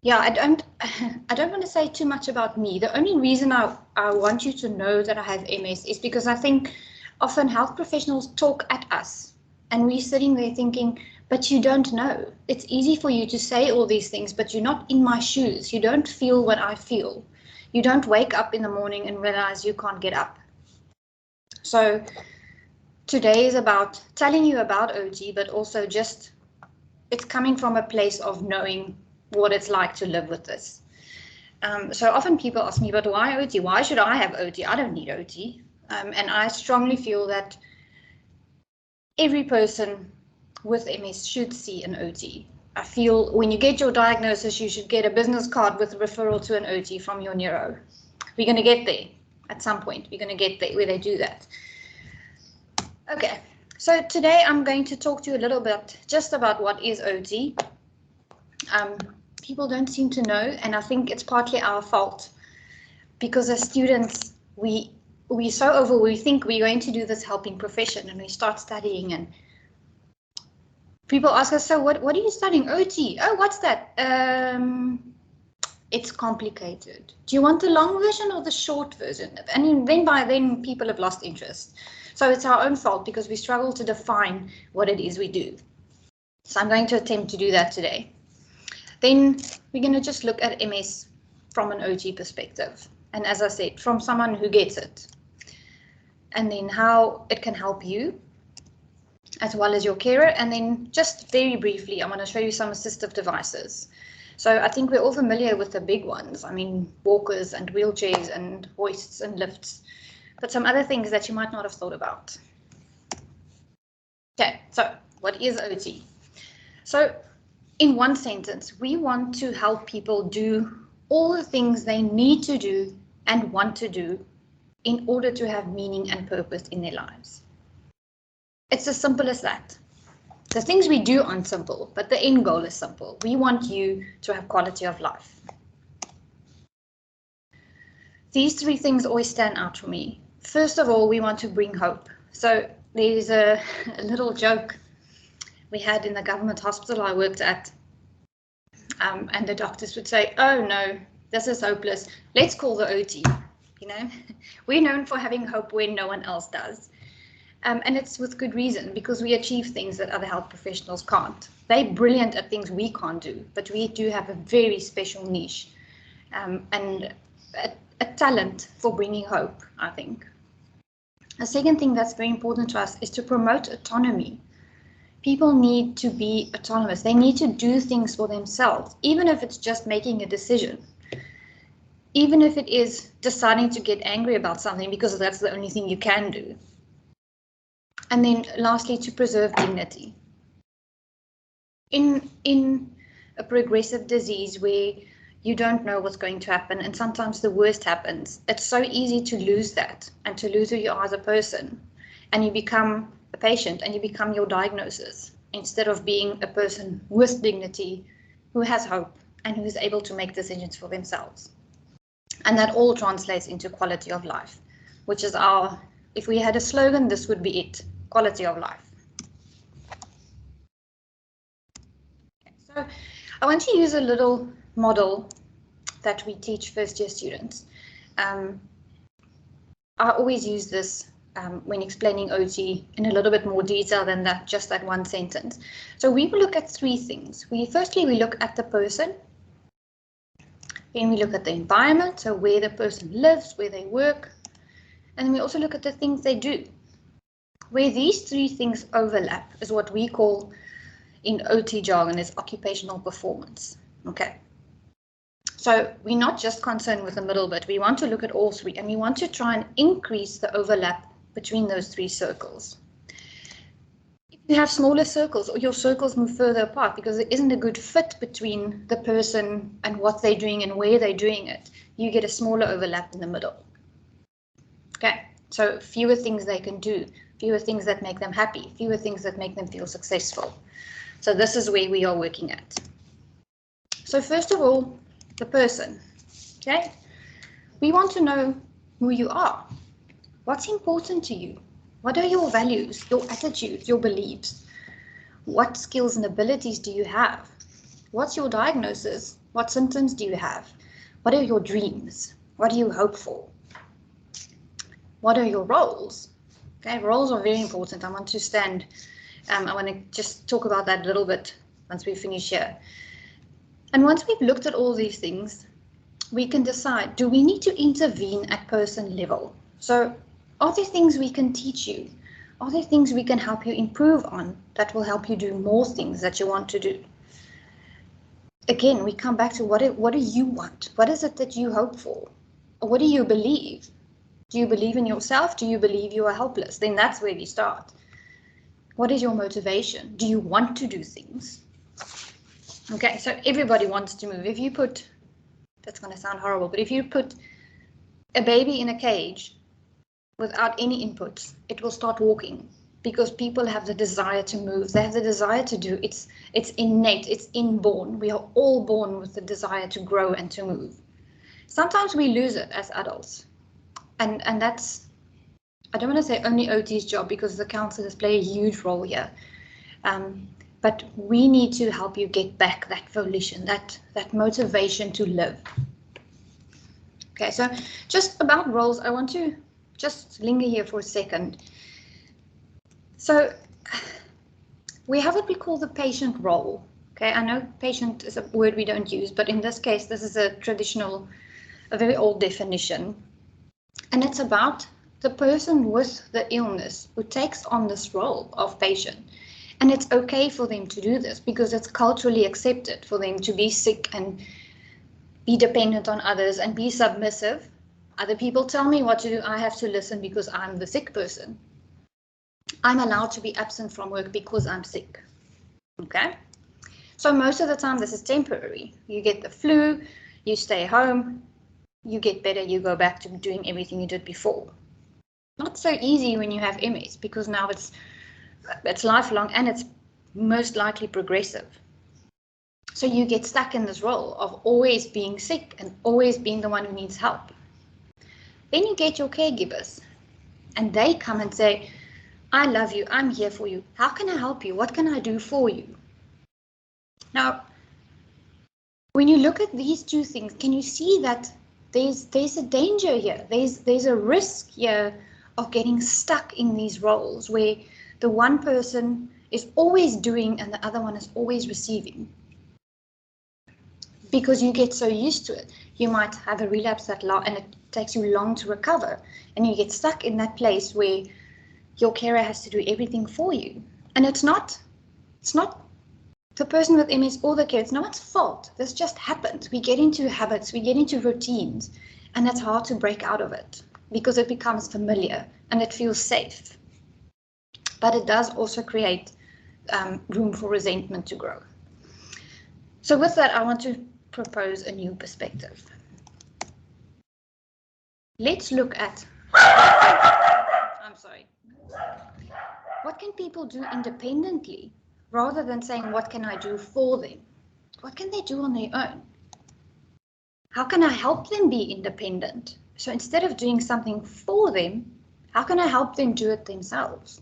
Yeah, I don't want to say too much about me. The only reason I want you to know that I have MS is because I think often health professionals talk at us and we're sitting there thinking, but you don't know. It's easy for you to say all these things, but you're not in my shoes. You don't feel what I feel. You don't wake up in the morning and realize you can't get up. So today is about telling you about OT, but also just it's coming from a place of knowing what it's like to live with this. So often people ask me, but why OT? Why should I have OT? I don't need OT. And I strongly feel that every person with MS should see an OT. I feel when you get your diagnosis, you should get a business card with a referral to an OT from your neuro. We're going to get there at some point. We're going to get there where they do that. Okay, so today I'm going to talk to you a little bit just about what is OT. People don't seem to know, and I think it's partly our fault because as students, we think we're going to do this helping profession and we start studying and people ask us, so what are you studying? OT. Oh, what's that? It's complicated. Do you want the long version or the short version? And then by then people have lost interest. So it's our own fault because we struggle to define what it is we do. So I'm going to attempt to do that today. Then we're going to just look at MS from an OT perspective. And as I said, from someone who gets it. And then how it can help you as well as your carer. And then just very briefly, I'm going to show you some assistive devices. So I think we're all familiar with the big ones. I mean, walkers and wheelchairs and hoists and lifts, but some other things that you might not have thought about. Okay, so what is OT? So in one sentence, we want to help people do all the things they need to do and want to do in order to have meaning and purpose in their lives. It's as simple as that. The things we do aren't simple, but the end goal is simple. We want you to have quality of life. These three things always stand out for me. First of all, we want to bring hope. So there's a little joke we had in the government hospital I worked at, and the doctors would say, "Oh no, this is hopeless. Let's call the OT." You know, we're known for having hope when no one else does. And it's with good reason, because we achieve things that other health professionals can't. They're brilliant at things we can't do, but we do have a very special niche and a talent for bringing hope, I think. A second thing that's very important to us is to promote autonomy. People need to be autonomous. They need to do things for themselves, even if it's just making a decision. Even if it is deciding to get angry about something because that's the only thing you can do. And then lastly, to preserve dignity. In a progressive disease where you don't know what's going to happen and sometimes the worst happens, it's so easy to lose that and to lose who you are as a person. And you become a patient and you become your diagnosis instead of being a person with dignity who has hope and who is able to make decisions for themselves. And that all translates into quality of life, which is our, if we had a slogan, this would be it, quality of life. Okay, so I want to use a little model that we teach first year students. I always use this when explaining OT in a little bit more detail than that, just that one sentence. So we will look at three things. Firstly, we look at the person. Then we look at the environment, so where the person lives, where they work, and then we also look at the things they do. Where these three things overlap is what we call in OT jargon is occupational performance. Okay. So we're not just concerned with the middle bit, we want to look at all three and we want to try and increase the overlap between those three circles. If you have smaller circles or your circles move further apart because there isn't a good fit between the person and what they're doing and where they're doing it, you get a smaller overlap in the middle. Okay, so fewer things they can do, fewer things that make them happy, fewer things that make them feel successful. So this is where we are working at. So first of all, the person, okay? We want to know who you are. What's important to you? What are your values, your attitudes, your beliefs? What skills and abilities do you have? What's your diagnosis? What symptoms do you have? What are your dreams? What do you hope for? What are your roles? Okay, roles are very important. I want to just talk about that a little bit once we finish here. And once we've looked at all these things, we can decide, do we need to intervene at person level? So are there things we can teach you? Are there things we can help you improve on that will help you do more things that you want to do? Again, we come back to what do you want? What is it that you hope for? Or what do you believe? Do you believe in yourself? Do you believe you are helpless? Then that's where we start. What is your motivation? Do you want to do things? Okay, so everybody wants to move. If you put, that's going to sound horrible, but if you put a baby in a cage without any input, it will start walking because people have the desire to move. They have the desire to do. It's innate. It's inborn. We are all born with the desire to grow and to move. Sometimes we lose it as adults. And that's, I don't want to say only OT's job because the counselors play a huge role here. But we need to help you get back that volition, that motivation to live. Okay, so just about roles, I want to just linger here for a second. So we have what we call the patient role. Okay, I know patient is a word we don't use, but in this case, this is a very old definition. And it's about the person with the illness who takes on this role of patient. And it's okay for them to do this because it's culturally accepted for them to be sick and be dependent on others and be submissive. Other people tell me what to do. I have to listen because I'm the sick person. I'm allowed to be absent from work because I'm sick. Okay? So most of the time this is temporary. You get the flu, you stay home, you get better, you go back to doing everything you did before. Not so easy when you have MS because now it's lifelong and it's most likely progressive. So you get stuck in this role of always being sick and always being the one who needs help. Then you get your caregivers and they come and say, I love you, I'm here for you. How can I help you? What can I do for you? Now, when you look at these two things, can you see that there's a danger here? There's a risk here of getting stuck in these roles where the one person is always doing and the other one is always receiving. Because you get so used to it. You might have a relapse and it takes you long to recover. And you get stuck in that place where your carer has to do everything for you. And it's not the person with MS or the carer, it's no one's fault. This just happens. We get into habits, we get into routines, and it's hard to break out of it because it becomes familiar and it feels safe. But it does also create room for resentment to grow. So with that, I want to propose a new perspective. Let's look at, I'm sorry, what can people do independently rather than saying, what can I do for them? What can they do on their own? How can I help them be independent? So instead of doing something for them, how can I help them do it themselves?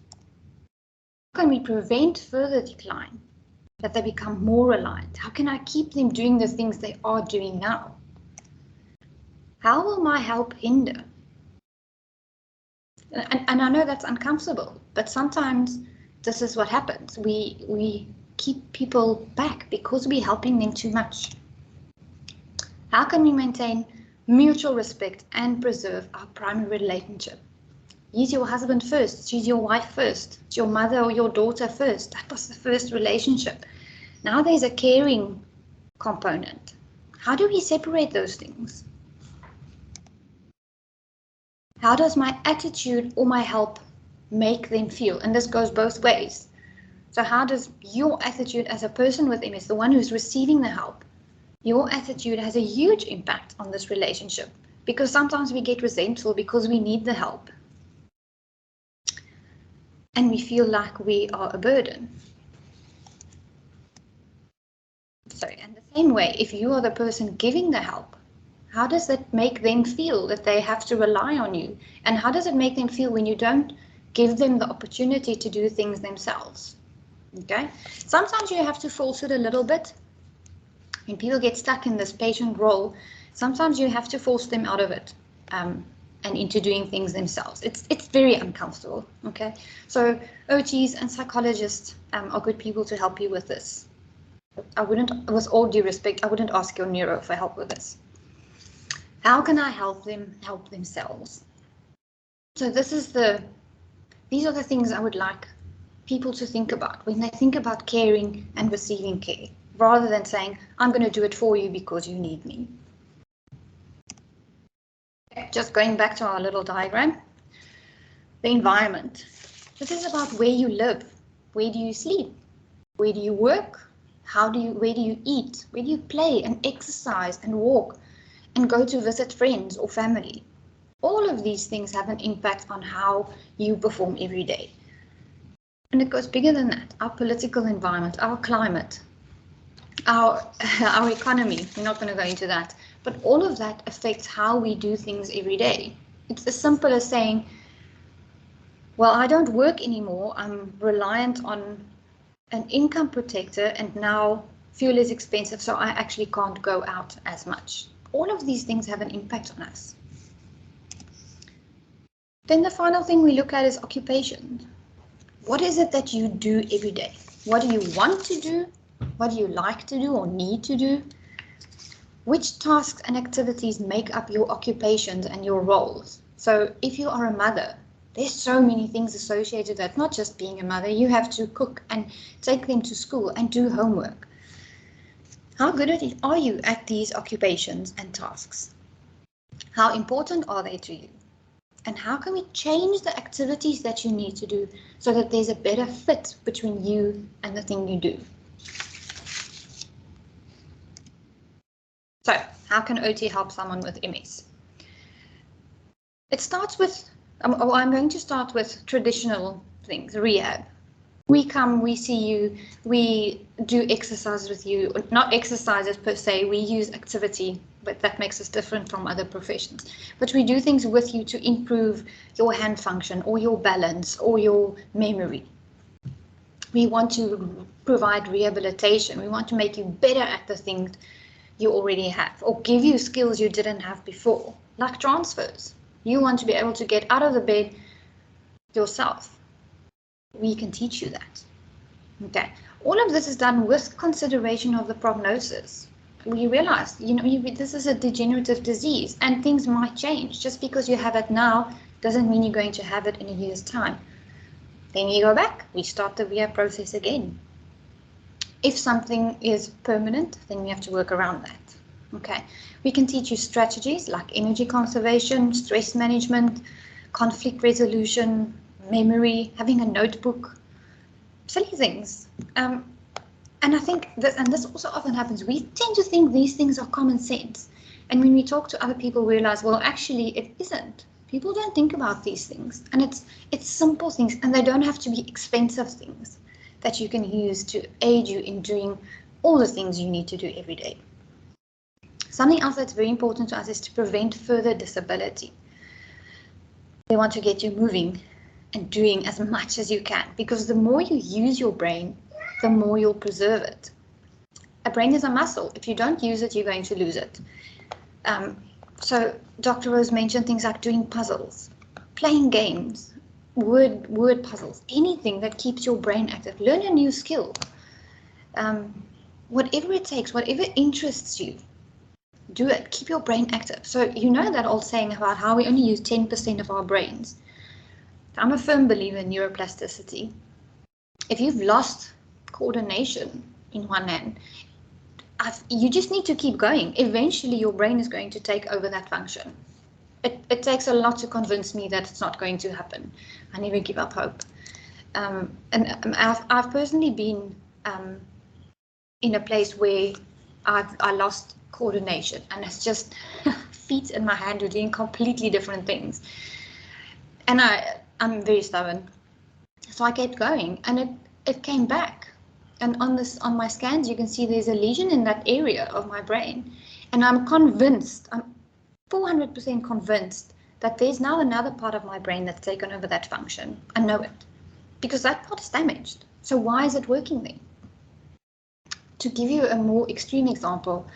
How can we prevent further decline, that they become more reliant? How can I keep them doing the things they are doing now? How will my help hinder? And I know that's uncomfortable, but sometimes this is what happens. We keep people back because we're helping them too much. How can we maintain mutual respect and preserve our primary relationship? He's your husband first, she's your wife first, it's your mother or your daughter first. That was the first relationship. Now there's a caring component. How do we separate those things? How does my attitude or my help make them feel? And this goes both ways. So how does your attitude as a person with MS, the one who's receiving the help, your attitude has a huge impact on this relationship, because sometimes we get resentful because we need the help. And we feel like we are a burden. So in the same way, if you are the person giving the help, how does that make them feel that they have to rely on you? And how does it make them feel when you don't give them the opportunity to do things themselves? Okay, sometimes you have to force it a little bit. When people get stuck in this patient role, sometimes you have to force them out of it and into doing things themselves. It's very uncomfortable. Okay, so OTs and psychologists are good people to help you with this. I wouldn't, with all due respect, I wouldn't ask your neuro for help with this. How can I help them help themselves? So these are the things I would like people to think about when they think about caring and receiving care, rather than saying, I'm going to do it for you because you need me. Just going back to our little diagram, the environment. This is about where you live. Where do you sleep? Where do you work? Where do you eat? Where do you play and exercise and walk and go to visit friends or family? All of these things have an impact on how you perform every day. And it goes bigger than that. Our political environment, our climate, our economy, we're not going to go into that. But all of that affects how we do things every day. It's as simple as saying, well, I don't work anymore. I'm reliant on an income protector and now fuel is expensive, so I actually can't go out as much. All of these things have an impact on us. Then the final thing we look at is occupation. What is it that you do every day? What do you want to do What do you like to do or need to do? Which tasks and activities make up your occupations and your roles? So if you are a mother, there's so many things associated with that, not just being a mother. You have to cook and take them to school and do homework. How good are you at these occupations and tasks? How important are they to you? And how can we change the activities that you need to do so that there's a better fit between you and the thing you do? So, how can OT help someone with MS? It starts with, I'm going to start with traditional things, rehab. We come, we see you, we do exercises with you, not exercises per se, we use activity, but that makes us different from other professions. But we do things with you to improve your hand function or your balance or your memory. We want to provide rehabilitation. We want to make you better at the things you already have or give you skills you didn't have before, like transfers. You want to be able to get out of the bed yourself. We can teach you that. Okay. All of this is done with consideration of the prognosis. We realize, this is a degenerative disease and things might change. Just because you have it now doesn't mean you're going to have it in a year's time. Then you go back, we start the rehab process again. If something is permanent, then we have to work around that. Okay. We can teach you strategies like energy conservation, stress management, conflict resolution, memory, having a notebook, silly things. And I think this also often happens. We tend to think these things are common sense. And when we talk to other people, we realize, well, actually it isn't. People don't think about these things. And it's simple things, and they don't have to be expensive things that you can use to aid you in doing all the things you need to do every day. Something else that's very important to us is to prevent further disability. We want to get you moving and doing as much as you can, because the more you use your brain, the more you'll preserve it. A brain is a muscle. If you don't use it, you're going to lose it. So Dr. Rose mentioned things like doing puzzles, playing games, word puzzles, anything that keeps your brain active. Learn a new skill. Whatever it takes, whatever interests you, do it. Keep your brain active. So you know that old saying about how we only use 10% of our brains. I'm a firm believer in neuroplasticity. If you've lost coordination in one hand, you just need to keep going. Eventually, your brain is going to take over that function. It takes a lot to convince me that it's not going to happen. I never give up hope. And I've personally been in a place where I lost coordination, and it's just feet in my hand are doing completely different things. And I'm very stubborn, so I kept going, and it came back. And on my scans, you can see there's a lesion in that area of my brain, and I'm convinced, I'm 400% convinced that there's now another part of my brain that's taken over that function. I know it, because that part is damaged. So why is it working then? To give you a more extreme example,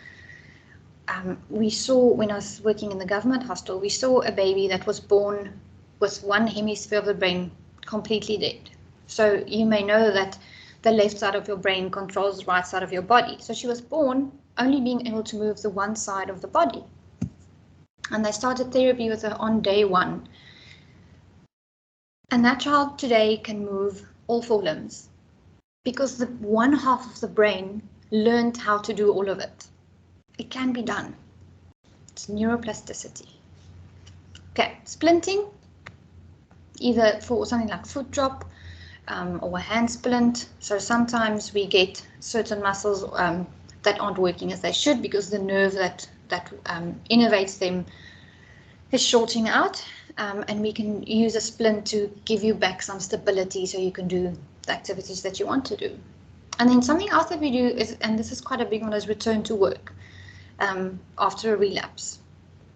we saw, when I was working in the government hospital, we saw a baby that was born with one hemisphere of the brain completely dead. So you may know that the left side of your brain controls the right side of your body. So she was born only being able to move the one side of the body. And they started therapy with her on day 1. And that child today can move all 4 limbs because the one half of the brain learned how to do all of it. It can be done. It's neuroplasticity. Okay, splinting, either for something like foot drop or a hand splint. So sometimes we get certain muscles that aren't working as they should because the nerve that innervates them is shorting out, and we can use a splint to give you back some stability so you can do the activities that you want to do. And then something else that we do is, and this is quite a big one, is return to work after a relapse.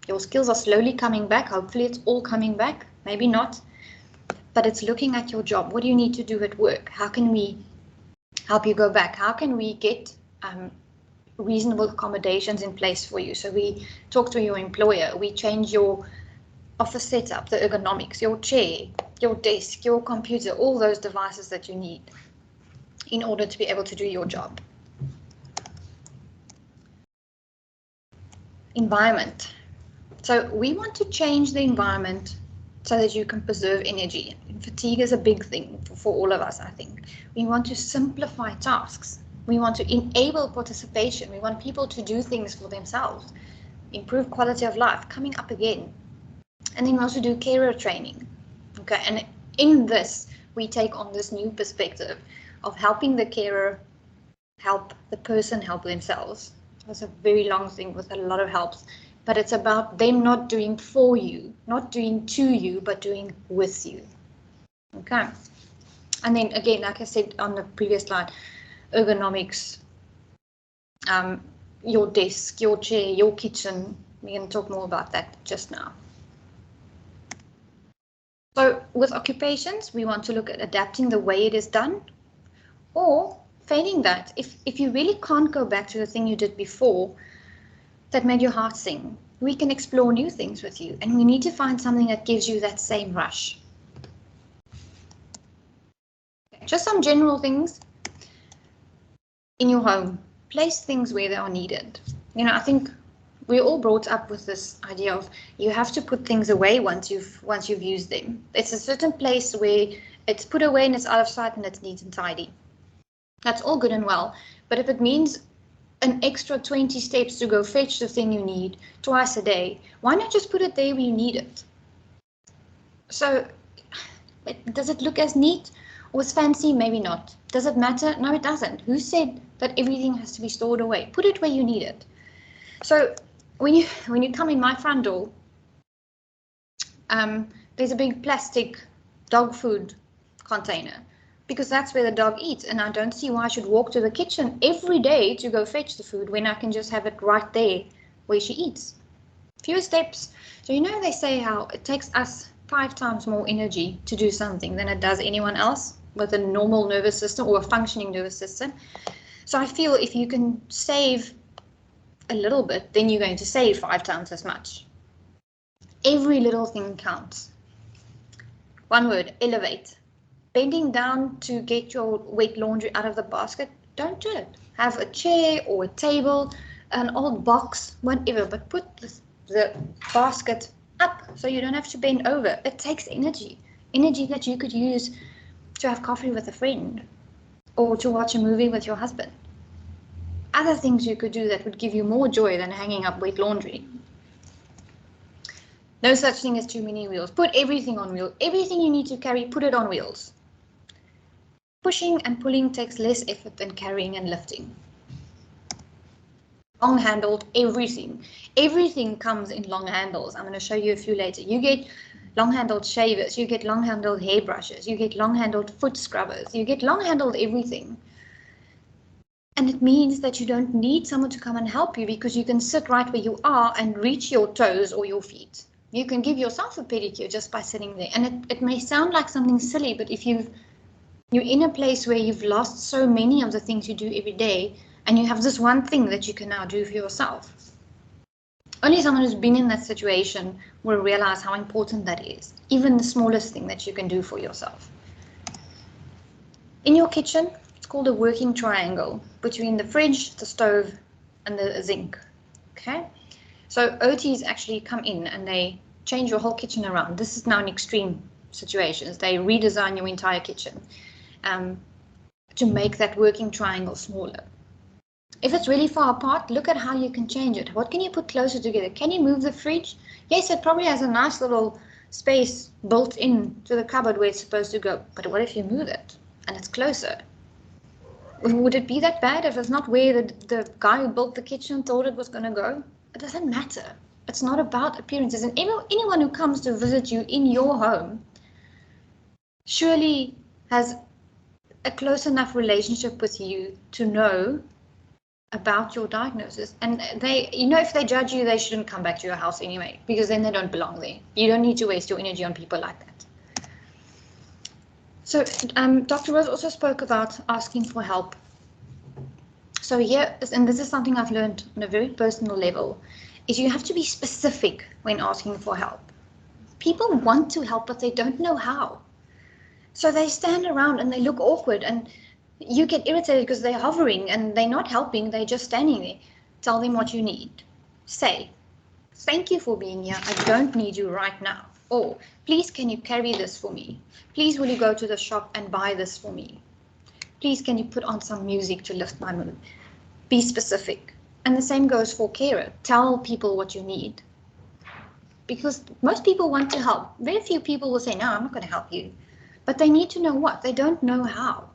Your skills are slowly coming back. Hopefully it's all coming back, maybe not, but it's looking at your job. What do you need to do at work? How can we help you go back? How can we get reasonable accommodations in place for you? So we talk to your employer, we change your office setup, the ergonomics, your chair, your desk, your computer, all those devices that you need in order to be able to do your job. environment. So we want to change the environment so that you can preserve energy. And fatigue is a big thing for all of us, I think. We want to simplify tasks. We want to enable participation. We want people to do things for themselves, improve quality of life, coming up again. And then we also do carer training. Okay, and in this, we take on this new perspective of helping the carer help the person help themselves. It's a very long thing with a lot of helps, but it's about them not doing for you, not doing to you, but doing with you. Okay, and then again, like I said on the previous slide, ergonomics, your desk, your chair, your kitchen. We're going to talk more about that just now. So with occupations, we want to look at adapting the way it is done, or failing that. If you really can't go back to the thing you did before that made your heart sing, we can explore new things with you, and we need to find something that gives you that same rush. Just some general things in your home. Place things where they are needed. You know, I think we're all brought up with this idea of you have to put things away once you've used them. It's a certain place where it's put away and it's out of sight and it's neat and tidy. That's all good and well, but if it means an extra 20 steps to go fetch the thing you need twice a day, why not just put it there where you need it? So does it look as neat or as fancy? Maybe not. Does it matter? No, it doesn't. Who said that everything has to be stored away? Put it where you need it. So when you come in my front door, there's a big plastic dog food container, because that's where the dog eats, and I don't see why I should walk to the kitchen every day to go fetch the food when I can just have it right there where she eats. Fewer steps. So you know they say how it takes us 5 times more energy to do something than it does anyone else with a normal nervous system or a functioning nervous system. So I feel if you can save a little bit, then you're going to save 5 times as much. Every little thing counts. One word, elevate. Bending down to get your wet laundry out of the basket, don't do it. Have a chair or a table, an old box, whatever, but put the basket up so you don't have to bend over. It takes energy that you could use to have coffee with a friend or to watch a movie with your husband. Other things you could do that would give you more joy than hanging up wet laundry. No such thing as too many wheels. Put everything on wheels. Everything you need to carry, put it on wheels. Pushing and pulling takes less effort than carrying and lifting. Long-handled everything. Everything comes in long handles. I'm going to show you a few later. You get long-handled shavers, you get long-handled hairbrushes, you get long-handled foot scrubbers, you get long-handled everything. And it means that you don't need someone to come and help you, because you can sit right where you are and reach your toes or your feet. You can give yourself a pedicure just by sitting there. And it may sound like something silly, but if you're in a place where you've lost so many of the things you do every day, and you have this one thing that you can now do for yourself. Only someone who's been in that situation will realize how important that is, even the smallest thing that you can do for yourself. In your kitchen, it's called a working triangle between the fridge, the stove, and the zinc. Okay, so OTs actually come in and they change your whole kitchen around. This is now in extreme situations. They redesign your entire kitchen to make that working triangle smaller. If it's really far apart, look at how you can change it. What can you put closer together? Can you move the fridge? Yes, it probably has a nice little space built in to the cupboard where it's supposed to go. But what if you move it and it's closer? Would it be that bad if it's not where the guy who built the kitchen thought it was going to go? It doesn't matter. It's not about appearances. And anyone who comes to visit you in your home surely has a close enough relationship with you to know about your diagnosis. And they, you know, if they judge you, they shouldn't come back to your house anyway, because then they don't belong there. You don't need to waste your energy on people like that. So Dr. Rose also spoke about asking for help. So here, and this is something I've learned on a very personal level, is you have to be specific when asking for help. People want to help, but they don't know how. So they stand around and they look awkward, and you get irritated because they're hovering and they're not helping, they're just standing there. Tell them what you need. Say, thank you for being here. I don't need you right now. Or, please, can you carry this for me? Please, will you go to the shop and buy this for me? Please, can you put on some music to lift my mood? Be specific. And the same goes for carer. Tell people what you need. Because most people want to help. Very few people will say, no, I'm not going to help you. But they need to know what. They don't know how.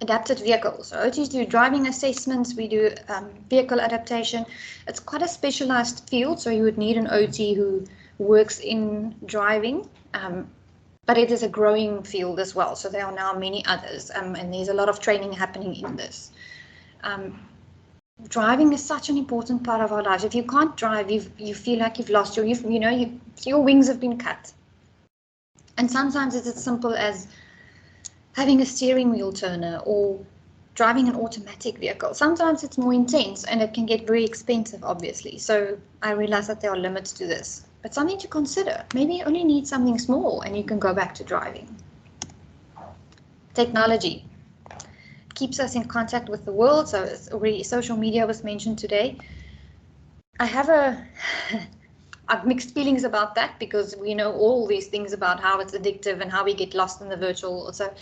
Adapted vehicles. So OTs do driving assessments. We do vehicle adaptation. It's quite a specialized field. So you would need an OT who works in driving. But it is a growing field as well. So there are now many others. And there's a lot of training happening in this. Driving is such an important part of our lives. If you can't drive, you feel like you've lost your wings have been cut. And sometimes it's as simple as having a steering wheel turner or driving an automatic vehicle. Sometimes it's more intense and it can get very expensive, obviously. So I realize that there are limits to this, but something to consider. Maybe you only need something small and you can go back to driving. Technology keeps us in contact with the world. So it's already social media was mentioned today. I have I've mixed feelings about that because we know all these things about how it's addictive and how we get lost in the virtual. So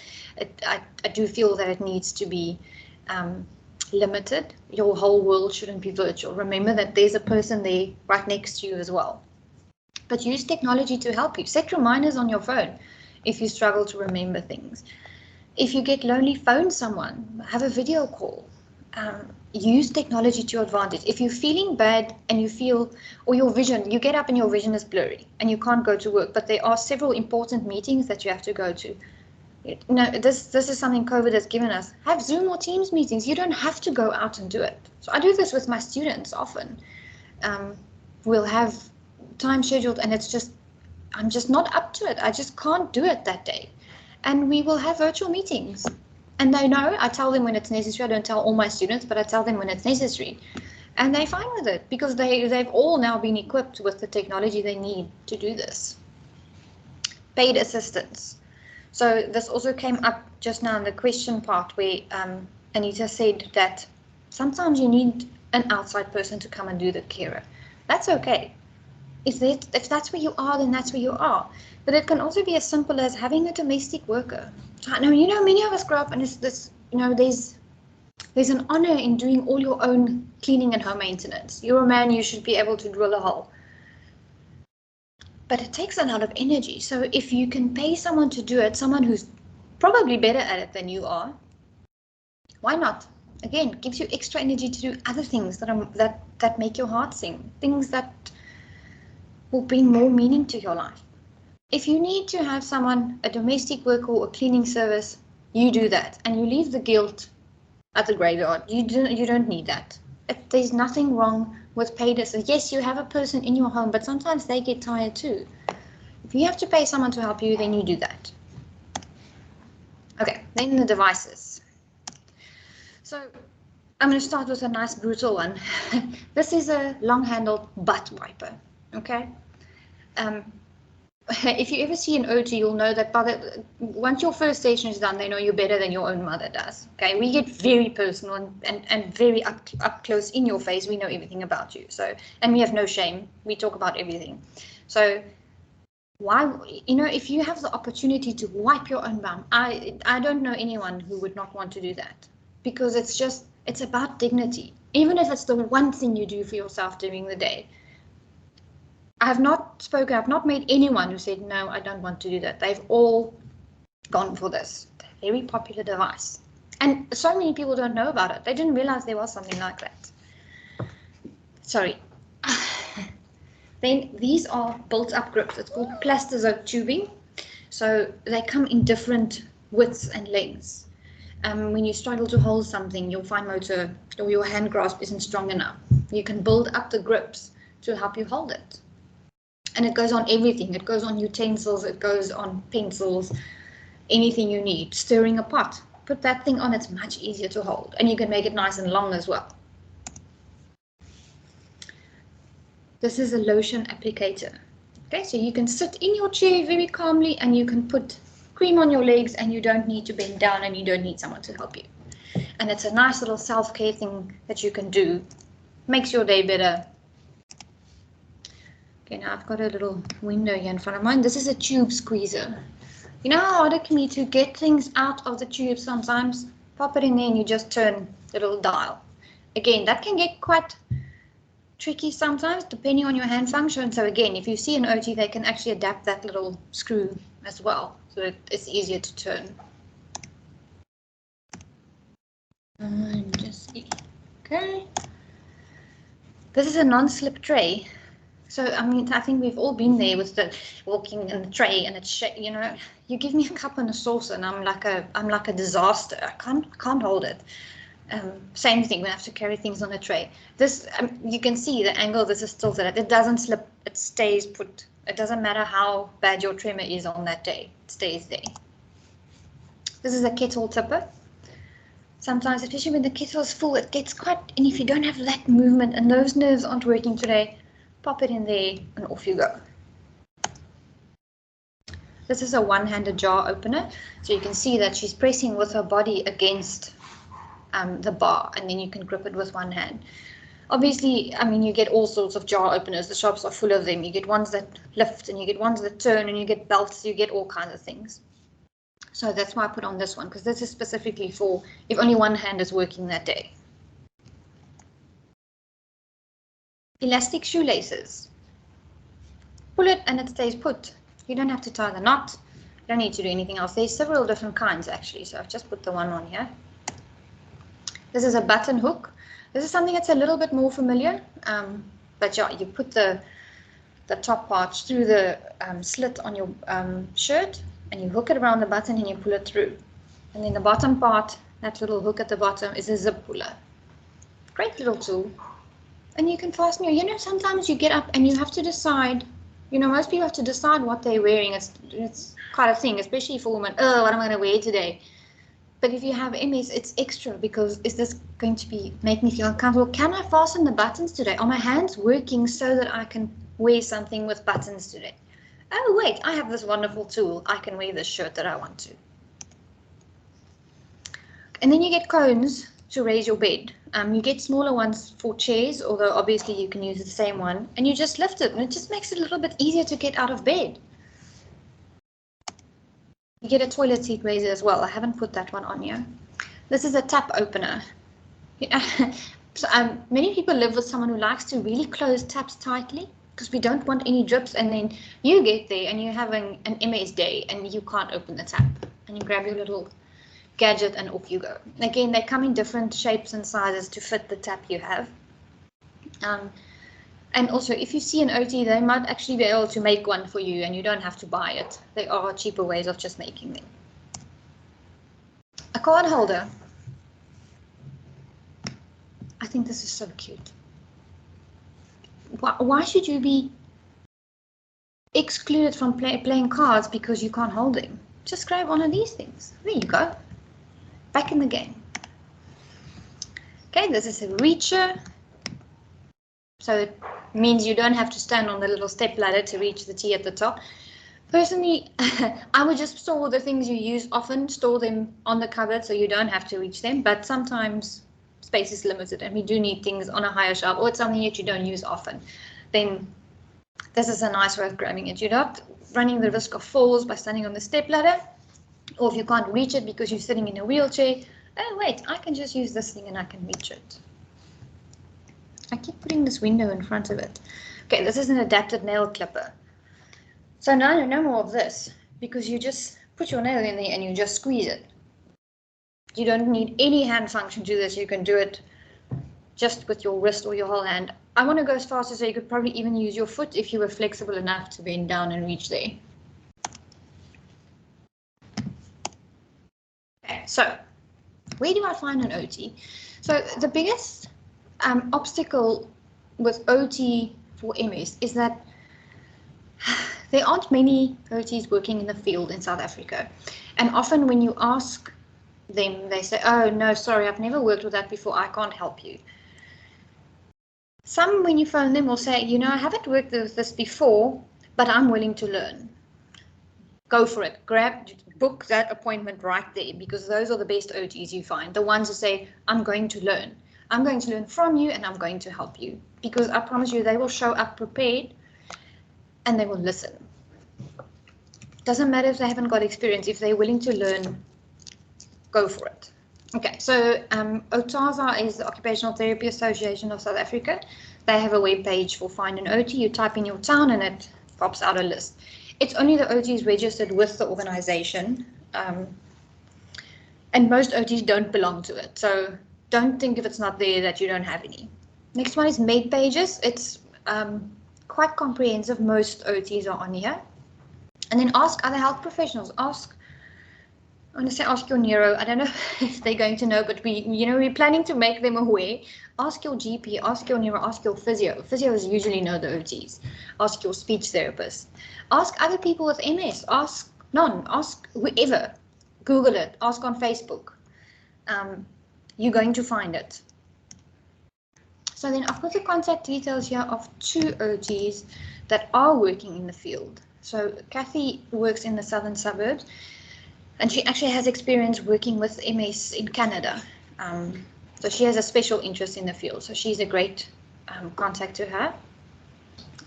I do feel that it needs to be limited. Your whole world shouldn't be virtual. Remember that there's a person there right next to you as well. But use technology to help you. Set reminders on your phone if you struggle to remember things. If you get lonely, phone someone, have a video call. Use technology to your advantage. If you're feeling bad and you feel, or your vision, you get up and your vision is blurry and you can't go to work, but there are several important meetings that you have to go to. This is something COVID has given us. Have Zoom or Teams meetings. You don't have to go out and do it. So I do this with my students often. We'll have time scheduled and I'm just not up to it. I just can't do it that day. And we will have virtual meetings. And they know, I tell them when it's necessary. I don't tell all my students, but I tell them when it's necessary. And they're fine with it because they've all now been equipped with the technology they need to do this. Paid assistance. So this also came up just now in the question part where Anita said that sometimes you need an outside person to come and do the carer. That's okay. If that's where you are, then that's where you are. But it can also be as simple as having a domestic worker. I know, many of us grow up and it's this, there's an honor in doing all your own cleaning and home maintenance. You're a man, you should be able to drill a hole. But it takes a lot of energy. So if you can pay someone to do it, someone who's probably better at it than you are, why not? Again, gives you extra energy to do other things that make your heart sing, things that will bring more meaning to your life. If you need to have someone, a domestic worker or a cleaning service, you do that and you leave the guilt at the graveyard. You don't need that. There's nothing wrong with paid assistance. Yes, you have a person in your home, but sometimes they get tired too. If you have to pay someone to help you, then you do that. Okay, then the devices. So I'm going to start with a nice brutal one. This is a long-handled butt wiper. Okay. If you ever see an OT, you'll know that once your first station is done, they know you better than your own mother does. Okay, we get very personal and very up close in your face. We know everything about you. So, and we have no shame. We talk about everything. So, why, if you have the opportunity to wipe your own bum, I don't know anyone who would not want to do that because it's about dignity. Even if it's the one thing you do for yourself during the day. I've not made anyone who said, no, I don't want to do that. They've all gone for this. Very popular device. And so many people don't know about it. They didn't realize there was something like that. Sorry. Then these are built up grips. It's called plastizote tubing. So they come in different widths and lengths. When you struggle to hold something, your fine motor or your hand grasp isn't strong enough. You can build up the grips to help you hold it. And it goes on everything. It goes on utensils, it goes on pencils, anything you need. Stirring a pot, put that thing on, it's much easier to hold. And you can make it nice and long as well. This is a lotion applicator. Okay, so you can sit in your chair very calmly and you can put cream on your legs and you don't need to bend down and you don't need someone to help you. And it's a nice little self-care thing that you can do makes your day better. Okay, now I've got a little window here in front of mine. This is a tube squeezer. You know how hard it can be to get things out of the tube sometimes? Pop it in there and you just turn the little dial. Again, that can get quite tricky sometimes depending on your hand function. So again, if you see an OT, they can actually adapt that little screw as well, so it's easier to turn. And just see. Okay. This is a non-slip tray. So, I mean, I think we've all been there with the walking in the tray and it's, you know, you give me a cup and a saucer and I'm like a disaster. I can't hold it. Same thing, we have to carry things on a tray. This, you can see the angle this is tilted. It doesn't slip, it stays put. It doesn't matter how bad your tremor is on that day, it stays there. This is a kettle tipper. Sometimes, especially when the kettle is full, it gets quite, and if you don't have that movement and those nerves aren't working today, pop it in there and off you go. This is a one-handed jar opener. So you can see that she's pressing with her body against the bar, and then you can grip it with one hand. Obviously, I mean, you get all sorts of jar openers. The shops are full of them. You get ones that lift and you get ones that turn and you get belts, you get all kinds of things. So that's why I put on this one, because this is specifically for if only one hand is working that day. Elastic shoelaces. Pull it and it stays put. You don't have to tie the knot. You don't need to do anything else. There's several different kinds actually, so I've just put the one on here. This is a button hook. This is something that's a little bit more familiar, but yeah, you put the top part through the slit on your shirt and you hook it around the button and you pull it through. And then the bottom part, that little hook at the bottom, is a zip puller. Great little tool. And you can fasten your, you know, sometimes you get up and you have to decide, you know, most people have to decide what they're wearing. It's quite a thing, especially for women. Oh, what am I going to wear today? But if you have MS, it's extra because is this going to make me feel uncomfortable? Can I fasten the buttons today? Are my hands working so that I can wear something with buttons today? Oh, wait, I have this wonderful tool. I can wear this shirt that I want to. And then you get cones to raise your bed. You get smaller ones for chairs, although obviously you can use the same one. And you just lift it and it just makes it a little bit easier to get out of bed. You get a toilet seat raiser as well. I haven't put that one on here. This is a tap opener. So, many people live with someone who likes to really close taps tightly because we don't want any drips, and then you get there and you're having an MS day and you can't open the tap and you grab your little gadget and off you go. Again, they come in different shapes and sizes to fit the tap you have. And also, if you see an OT, they might actually be able to make one for you and you don't have to buy it. There are cheaper ways of just making them. A card holder. I think this is so cute. Why should you be excluded from playing cards because you can't hold them? Just grab one of these things. There you go. Back in the game. Okay, this is a reacher. So it means you don't have to stand on the little step ladder to reach the tea at the top. Personally, I would just store the things you use often, store them on the cupboard so you don't have to reach them. But sometimes space is limited and we do need things on a higher shelf, or it's something that you don't use often. Then this is a nice way of grabbing it. You're not running the risk of falls by standing on the step ladder, or if you can't reach it because you're sitting in a wheelchair, oh wait, I can just use this thing and I can reach it. I keep putting this window in front of it. Okay, this is an adapted nail clipper. So now no more of this, because you just put your nail in there and you just squeeze it. You don't need any hand function to do this. You can do it just with your wrist or your whole hand. I want to go as fast as so you could probably even use your foot if you were flexible enough to bend down and reach there. Okay, so where do I find an OT? So the biggest obstacle with OT for MS is that there aren't many OTs working in the field in South Africa. And often when you ask them, they say, oh, no, sorry, I've never worked with that before. I can't help you. Some, when you phone them, will say, you know, I haven't worked with this before, but I'm willing to learn. Go for it. Book that appointment right there, because those are the best OTs you find. The ones who say, I'm going to learn. I'm going to learn from you and I'm going to help you, because I promise you they will show up prepared and they will listen. Doesn't matter if they haven't got experience, if they're willing to learn, go for it. Okay, so OTASA is the Occupational Therapy Association of South Africa. They have a web page for Find an OT. You type in your town and it pops out a list. It's only the OTs registered with the organization, and most OTs don't belong to it. So don't think if it's not there that you don't have any. Next one is Med Pages. It's quite comprehensive. Most OTs are on here. And then ask other health professionals. Ask your neuro. I don't know if they're going to know, but we're planning to make them aware. Ask your GP, ask your neuro, ask your physio. Physios usually know the OTs. Ask your speech therapist. Ask other people with MS. Ask whoever. Google it. Ask on Facebook. You're going to find it. So then I've got the contact details here of 2 OTs that are working in the field. So Kathy works in the southern suburbs, and she actually has experience working with MS in Canada. So she has a special interest in the field. So she's a great contact to her.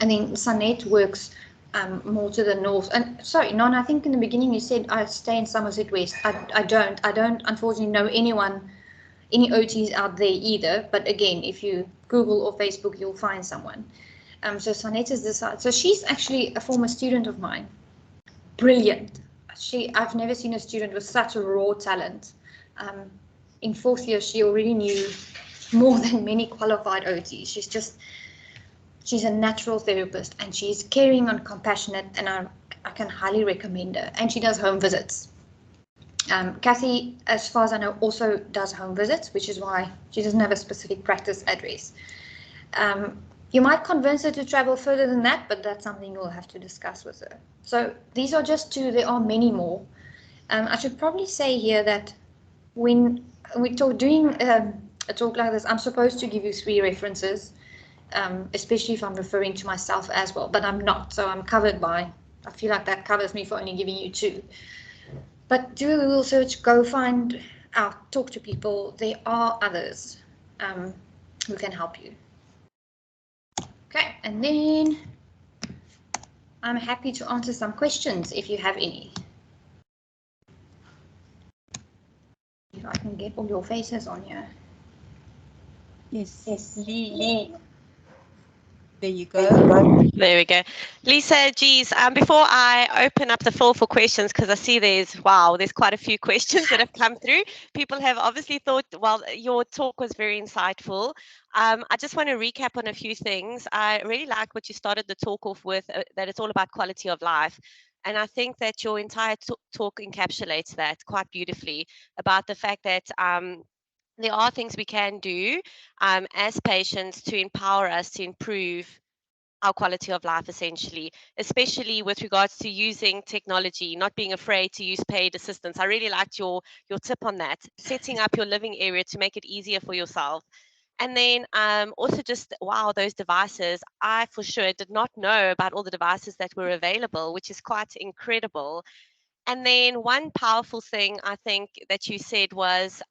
And then Sanette works more to the north. And sorry, Non, I think in the beginning you said I stay in Somerset West. I don't unfortunately know any OTs out there either. But again, if you Google or Facebook, you'll find someone. So Sanette is this side. So she's actually a former student of mine. Brilliant. I've never seen a student with such a raw talent. In 4th year, she already knew more than many qualified OTs. She's a natural therapist, and she's caring and compassionate, and I can highly recommend her. And she does home visits. Kathy, as far as I know, also does home visits, which is why she doesn't have a specific practice address. You might convince her to travel further than that, but that's something you'll have to discuss with her. So these are just 2. There are many more. I should probably say here that when we're doing a talk like this, I'm supposed to give you 3 references, especially if I'm referring to myself as well, but I'm not. So I'm covered by, I feel like that covers me for only giving you 2. But do a Google search, go find out, talk to people. There are others who can help you. Okay, and then I'm happy to answer some questions if you have any. If I can get all your faces on here. Yes. Lee. There you go. There we go. Lisa, geez, before I open up the floor for questions, because I see there's quite a few questions that have come through. People have obviously thought, well, your talk was very insightful. I just want to recap on a few things. I really like what you started the talk off with, that it's all about quality of life. And I think that your entire talk encapsulates that quite beautifully, about the fact that there are things we can do as patients to empower us to improve our quality of life, essentially, especially with regards to using technology, not being afraid to use paid assistance. I really liked your tip on that, setting up your living area to make it easier for yourself. And then also just, wow, those devices. I for sure did not know about all the devices that were available, which is quite incredible. And then one powerful thing I think that you said was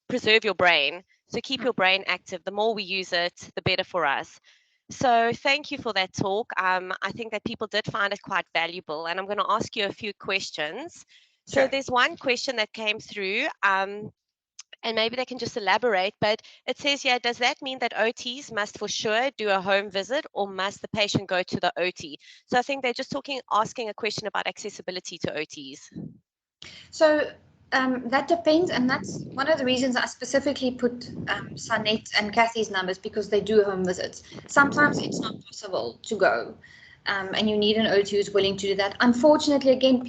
preserve your brain. So keep your brain active. The more we use it, the better for us. So thank you for that talk. I think that people did find it quite valuable, and I'm going to ask you a few questions. Sure. So there's one question that came through, and maybe they can just elaborate, but it says here, does that mean that OTs must for sure do a home visit, or must the patient go to the OT? So I think they're just asking a question about accessibility to OTs. So that depends, and that's one of the reasons I specifically put Sanette and Kathy's numbers, because they do home visits. Sometimes it's not possible to go, and you need an OT who's willing to do that. Unfortunately, again,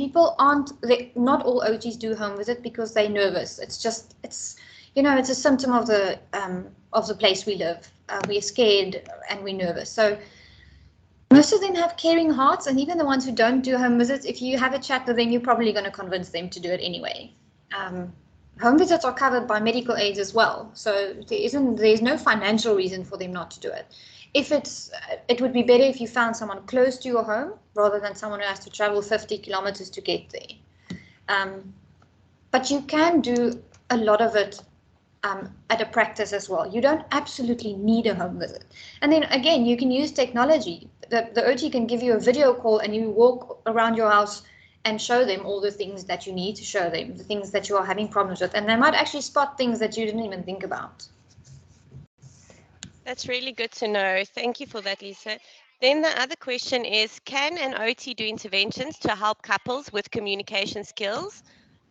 not all OTs do home visit because they're nervous. It's a symptom of the place we live. We're scared and we're nervous. So most of them have caring hearts, and even the ones who don't do home visits, if you have a chat with them, you're probably going to convince them to do it anyway. Home visits are covered by medical aids as well, so there's no financial reason for them not to do it. It would be better if you found someone close to your home rather than someone who has to travel 50 kilometers to get there. But you can do a lot of it at a practice as well. You don't absolutely need a home visit. And then again, you can use technology. The OT can give you a video call and you walk around your house and show them all the things that you need to show them, the things that you are having problems with, and they might actually spot things that you didn't even think about. That's really good to know. Thank you for that, Lisa. Then the other question is, can an OT do interventions to help couples with communication skills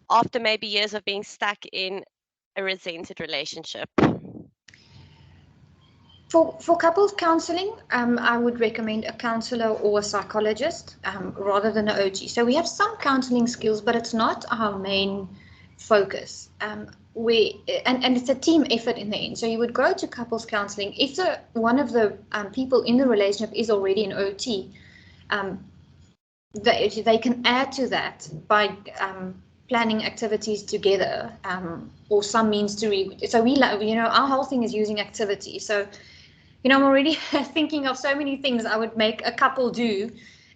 after maybe years of being stuck in a resented relationship? For couples counseling, I would recommend a counselor or a psychologist rather than an OT. So we have some counseling skills, but it's not our main focus. And it's a team effort in the end. So you would go to couples counseling if one of the people in the relationship is already an OT. They can add to that by planning activities together, or some means to so we, our whole thing is using activity. So I'm already thinking of so many things I would make a couple do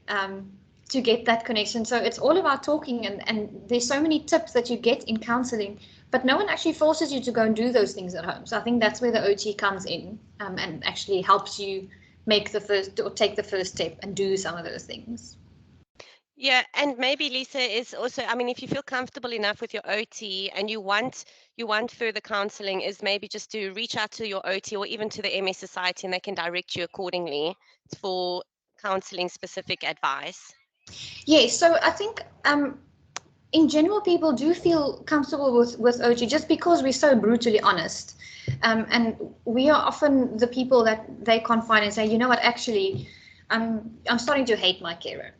to get that connection. So it's all about talking, and there's so many tips that you get in counseling, but no one actually forces you to go and do those things at home. So I think that's where the OT comes in, and actually helps you make the first or take the first step and do some of those things. Yeah, and maybe Lisa is also, I mean, if you feel comfortable enough with your OT and you want further counseling, is maybe just to reach out to your OT or even to the MS Society, and they can direct you accordingly for counseling specific advice. Yes, so I think in general, people do feel comfortable with OT just because we're so brutally honest. And we are often the people that they confide and say, you know what, actually, I'm starting to hate my carer.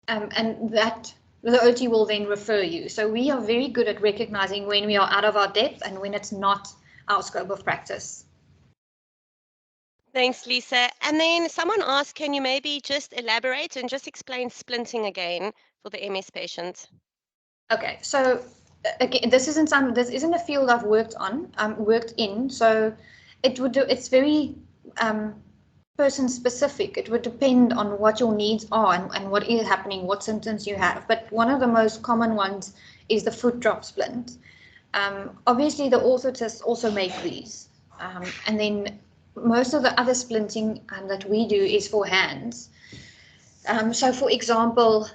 And that the OT will then refer you. So we are very good at recognizing when we are out of our depth and when it's not our scope of practice. Thanks, Lisa. And then someone asked, can you maybe just elaborate and just explain splinting again for the MS patient? Okay, so again, this isn't a field I've worked in. So it's very person specific. It would depend on what your needs are and what is happening, what symptoms you have. But one of the most common ones is the foot drop splint. Obviously, the orthotists also make these. And then most of the other splinting that we do is for hands. So, for example,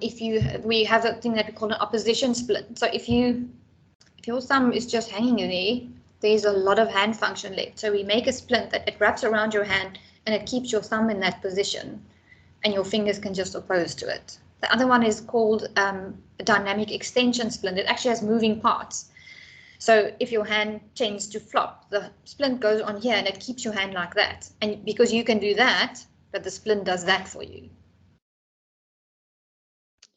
we have a thing that we call an opposition splint. So if your thumb is just hanging there, there's a lot of hand function left. So we make a splint that it wraps around your hand and it keeps your thumb in that position, and your fingers can just oppose to it. The other one is called a dynamic extension splint. It actually has moving parts. So if your hand tends to flop, the splint goes on here and it keeps your hand like that. And because you can do that, but the splint does that for you.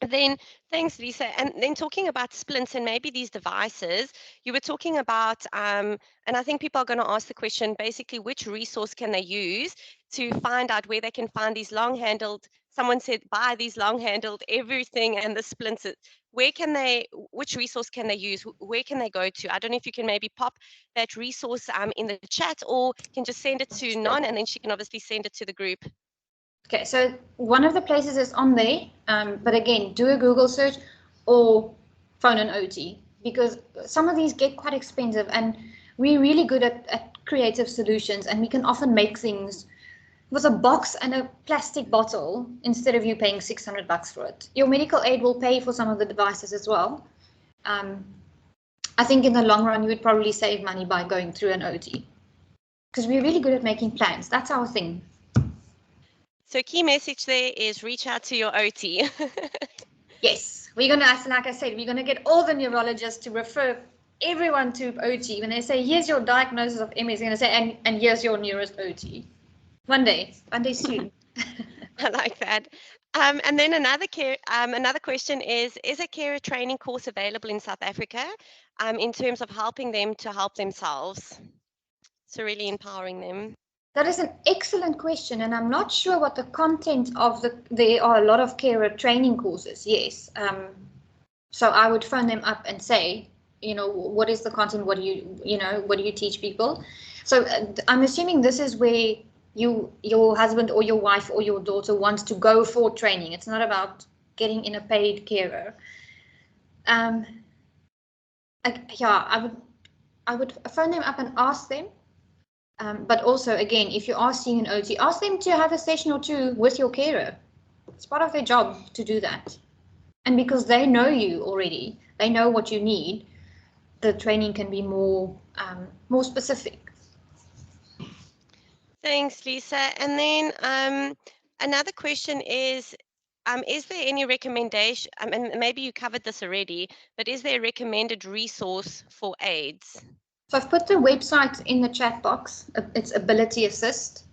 Then, thanks, Lisa. And then talking about splints and maybe these devices, you were talking about, and I think people are going to ask the question, basically, which resource can they use to find out where they can find these long-handled, someone said, buy these long-handled everything and the splints. Which resource can they use? Where can they go to? I don't know if you can maybe pop that resource in the chat, or can just send it to Non, and then she can obviously send it to the group. Okay, so one of the places is on there, but again, do a Google search or phone an OT, because some of these get quite expensive, and we're really good at creative solutions, and we can often make things with a box and a plastic bottle instead of you paying $600 for it. Your medical aid will pay for some of the devices as well. I think in the long run, you would probably save money by going through an OT, because we're really good at making plans. That's our thing. So key message there is reach out to your OT. Yes, we're going to, like I said, we're going to get all the neurologists to refer everyone to OT. When they say, here's your diagnosis of MS, they're going to say, and here's your neurologist OT. One day soon. I like that. And then another question is a carer training course available in South Africa in terms of helping them to help themselves? So really empowering them. That is an excellent question, and I'm not sure what the content of there are a lot of carer training courses, yes. So I would phone them up and say, what is the content? What do you teach people? So I'm assuming this is where your husband or your wife or your daughter wants to go for training. It's not about getting in a paid carer. I would phone them up and ask them. But also, again, if you are seeing an OT, ask them to have a session or two with your carer. It's part of their job to do that. And because they know you already, they know what you need, the training can be more specific. Thanks, Lisa. And then another question is there any recommendation, and maybe you covered this already, but is there a recommended resource for aids? So I've put the website in the chat box. It's Ability Assist.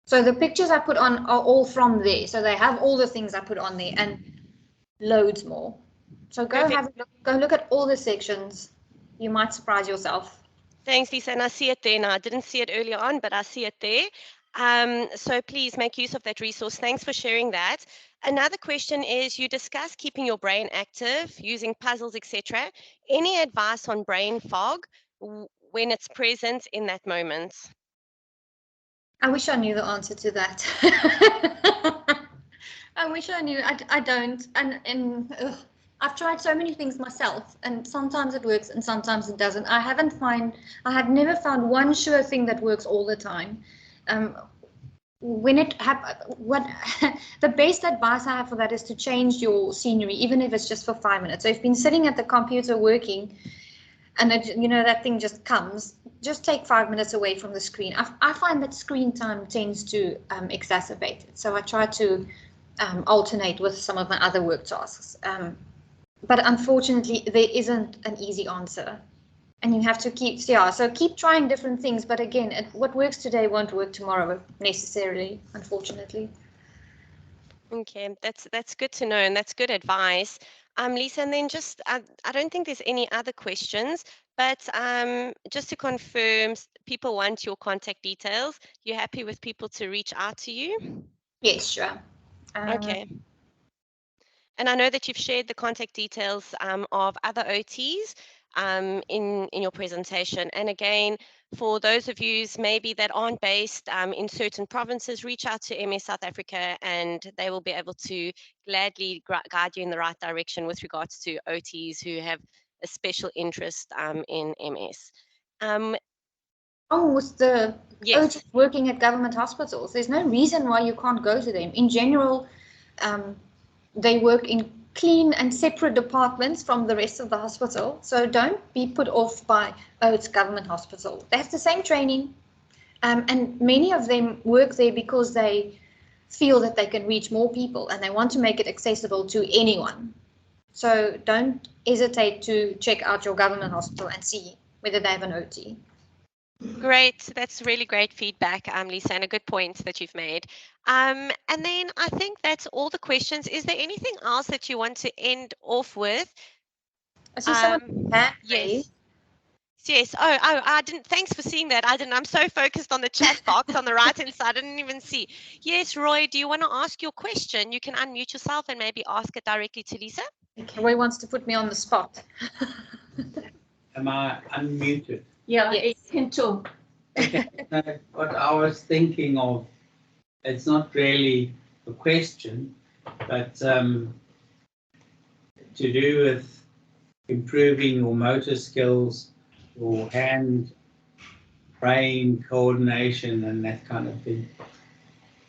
So the pictures I put on are all from there. So they have all the things I put on there and loads more. So go have a look, go look at all the sections. You might surprise yourself. Thanks, Lisa. And I see it there now. I didn't see it earlier on, but I see it there. So please make use of that resource. Thanks for sharing that. Another question is, you discuss keeping your brain active, using puzzles, etc. Any advice on brain fog when it's present in that moment? I wish I knew the answer to that. I wish I knew. I don't. And I've tried so many things myself, and sometimes it works and sometimes it doesn't. I have never found one sure thing that works all the time. When it the best advice I have for that is to change your scenery, even if it's just for 5 minutes. So if you've been sitting at the computer working, and that thing just comes, just take 5 minutes away from the screen. I find that screen time tends to exacerbate it. So I try to alternate with some of my other work tasks. But unfortunately, there isn't an easy answer. And you have to keep trying different things. But again, what works today won't work tomorrow necessarily, unfortunately. Okay, that's good to know, and that's good advice. Lisa, and then just, I don't think there's any other questions, but just to confirm, people want your contact details. You're happy with people to reach out to you? Yes, sure. Okay. And I know that you've shared the contact details of other OTs in your presentation. And again, for those of you maybe that aren't based in certain provinces, reach out to MS South Africa and they will be able to gladly guide you in the right direction with regards to OTs who have a special interest in MS. With the Yes. OTs working at government hospitals, there's no reason why you can't go to them. In general, they work in clean and separate departments from the rest of the hospital. So don't be put off by, oh, it's government hospital. They have the same training. And many of them work there because they feel that they can reach more people and they want to make it accessible to anyone. So don't hesitate to check out your government hospital and see whether they have an OT. Great, that's really great feedback, Lisa, and a good point that you've made. And then I think that's all the questions. Is there anything else that you want to end off with? I see someone yes. Yes. Oh, I didn't. Thanks for seeing that. I'm so focused on the chat box on the right hand side. I didn't even see. Yes, Roy, do you want to ask your question? You can unmute yourself and maybe ask it directly to Lisa. Okay. Roy wants to put me on the spot. Am I unmuted? Yeah, yes. You can talk. Okay. What I was thinking of, it's not really a question, but to do with improving your motor skills, your hand-brain coordination and that kind of thing.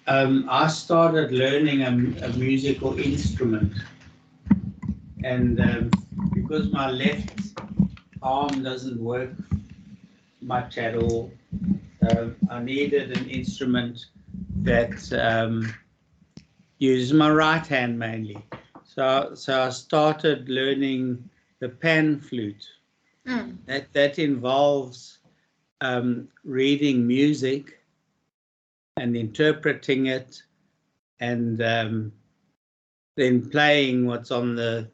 I started learning a musical instrument, and because my left arm doesn't work much at all, I needed an instrument that uses my right hand mainly. So I started learning the pan flute. That involves reading music and interpreting it, and then playing what's on the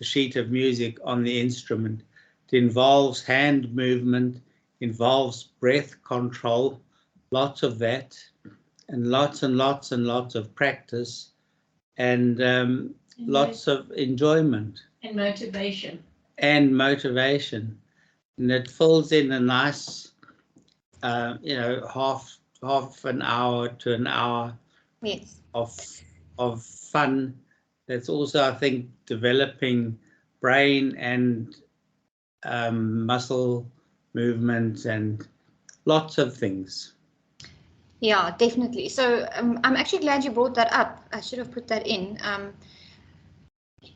sheet of music on the instrument. It involves hand movement, involves breath control, lots of that, and lots and lots and lots of practice, and lots of enjoyment. And motivation. And motivation. And it fills in a nice, half an hour to an hour of fun. That's also, I think, developing brain and muscle movement and lots of things. Yeah, definitely. So I'm actually glad you brought that up. I should have put that in.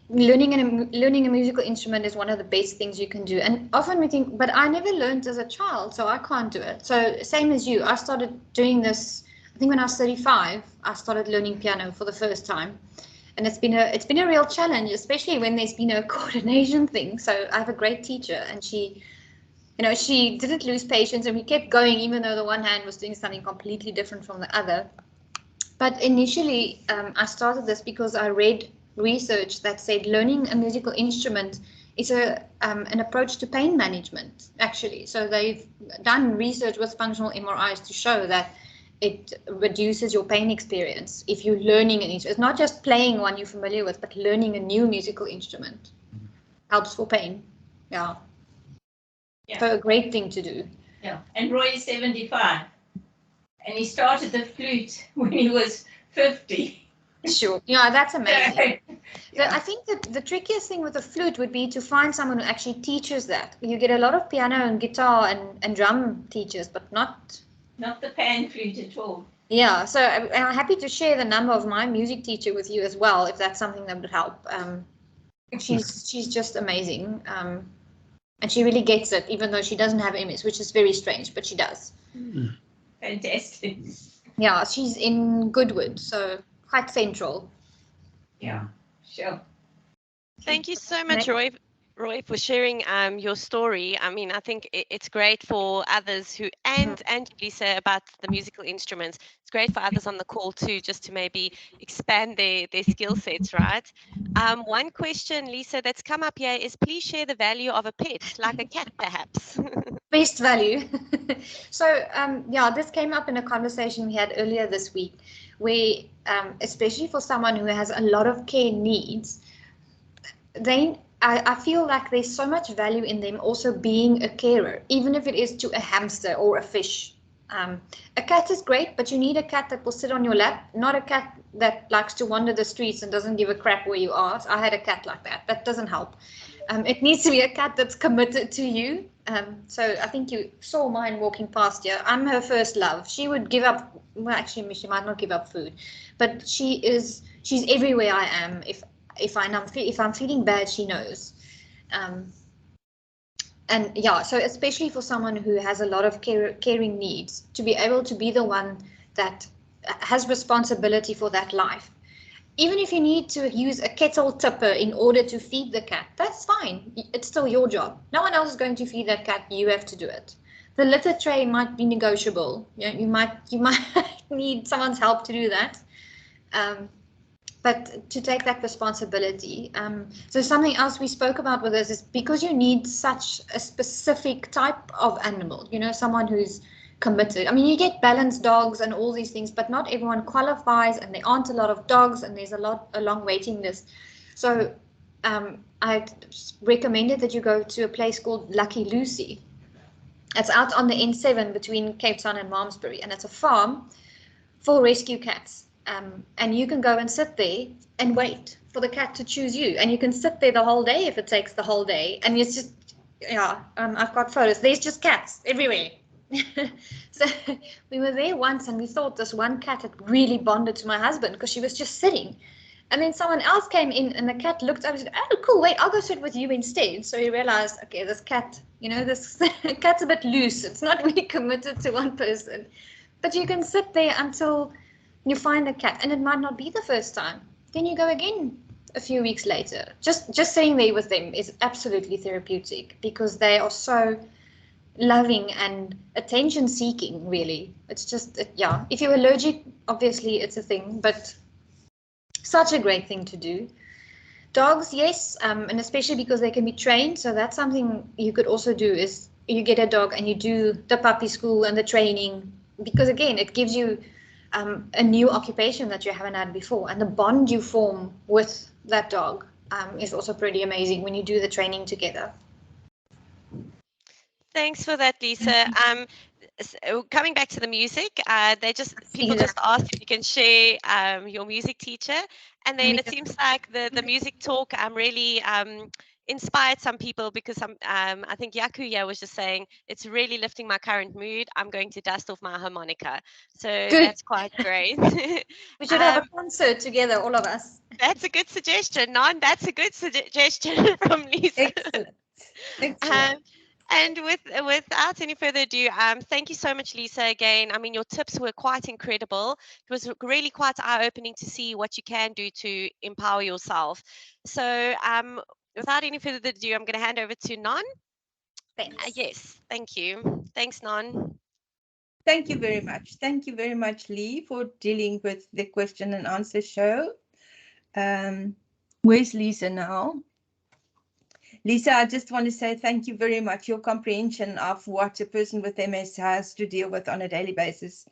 Learning a musical instrument is one of the best things you can do. And often we think, but I never learned as a child, so I can't do it. So same as you, I started doing this, I think when I was 35, I started learning piano for the first time. And it's been a real challenge, especially when there's been a coordination thing. So I have a great teacher, and she didn't lose patience, and we kept going, even though the one hand was doing something completely different from the other. But initially, I started this because I read research that said learning a musical instrument is an approach to pain management, actually. So they've done research with functional MRIs to show that it reduces your pain experience if you're learning an instrument. It's not just playing one you're familiar with, but learning a new musical instrument helps for pain. Yeah. So a great thing to do. Yeah. And Roy is 75, and he started the flute when he was 50. Sure. Yeah, that's amazing. Yeah. I think that the trickiest thing with the flute would be to find someone who actually teaches that. You get a lot of piano and guitar and drum teachers, but not the pan flute at all. Yeah, so I'm happy to share the number of my music teacher with you as well, if that's something that would help. She's just amazing, and she really gets it, even though she doesn't have MS, which is very strange, but she does. Fantastic. Yeah, she's in Goodwood, so quite central. Yeah, sure. Thank you so much, Roy, for sharing your story. I mean, I think it's great for others who, and Lisa, about the musical instruments. It's great for others on the call too, just to maybe expand their skill sets, right? One question, Lisa, that's come up here is, please share the value of a pet, like a cat, perhaps. Best value. So, yeah, this came up in a conversation we had earlier this week, where, especially for someone who has a lot of care needs, I feel like there's so much value in them also being a carer, even if it is to a hamster or a fish. A cat is great, but you need a cat that will sit on your lap, not a cat that likes to wander the streets and doesn't give a crap where you are. I had a cat like that. That doesn't help. It needs to be a cat that's committed to you. So I think you saw mine walking past here. I'm her first love. She would give up, well, actually, she might not give up food, but she's everywhere I am. If I'm feeling bad, she knows. And yeah, so especially for someone who has a lot of caring needs, to be able to be the one that has responsibility for that life. Even if you need to use a kettle tipper in order to feed the cat, that's fine. It's still your job. No one else is going to feed that cat. You have to do it. The litter tray might be negotiable. You might need someone's help to do that. But to take that responsibility. So something else we spoke about with this is, because you need such a specific type of animal, someone who's committed. I mean, you get balanced dogs and all these things, but not everyone qualifies, and there aren't a lot of dogs, and there's a long waiting list. So I recommended that you go to a place called Lucky Lucy. It's out on the N7 between Cape Town and Malmesbury, and it's a farm for rescue cats. And you can go and sit there and wait for the cat to choose you. And you can sit there the whole day if it takes the whole day. And it's just, yeah, I've got photos. There's just cats everywhere. So we were there once, and we thought this one cat had really bonded to my husband because she was just sitting. And then someone else came in, and the cat looked up and said, "Oh, cool, wait, I'll go sit with you instead." So we realized, okay, this cat, this cat's a bit loose. It's not really committed to one person. But you can sit there until you find the cat, and it might not be the first time. Then you go again a few weeks later. Just sitting there with them is absolutely therapeutic, because they are so loving and attention seeking, really. It's just, yeah, if you're allergic, obviously it's a thing, but such a great thing to do. Dogs, yes, and especially because they can be trained. So that's something you could also do, is you get a dog and you do the puppy school and the training, because again, it gives you a new occupation that you haven't had before, and the bond you form with that dog is also pretty amazing when you do the training together. Thanks for that, Lisa. So coming back to the music, people just asked if you can share your music teacher, and then it seems like the music talk really inspired some people, because I think Yaku here was just saying, it's really lifting my current mood. I'm going to dust off my harmonica. So that's quite great. We should have a concert together, all of us. That's a good suggestion, Nan. That's a good suggestion from Lisa. Excellent. Excellent. And without any further ado, thank you so much, Lisa, again. I mean, your tips were quite incredible. It was really quite eye-opening to see what you can do to empower yourself. So without any further ado, I'm going to hand over to Nan. Thanks. Yes, thank you. Thanks, Nan. Thank you very much. Thank you very much, Lee, for dealing with the question and answer show. Where's Lisa now? Lisa, I just want to say thank you very much. Your comprehension of what a person with MS has to deal with on a daily basis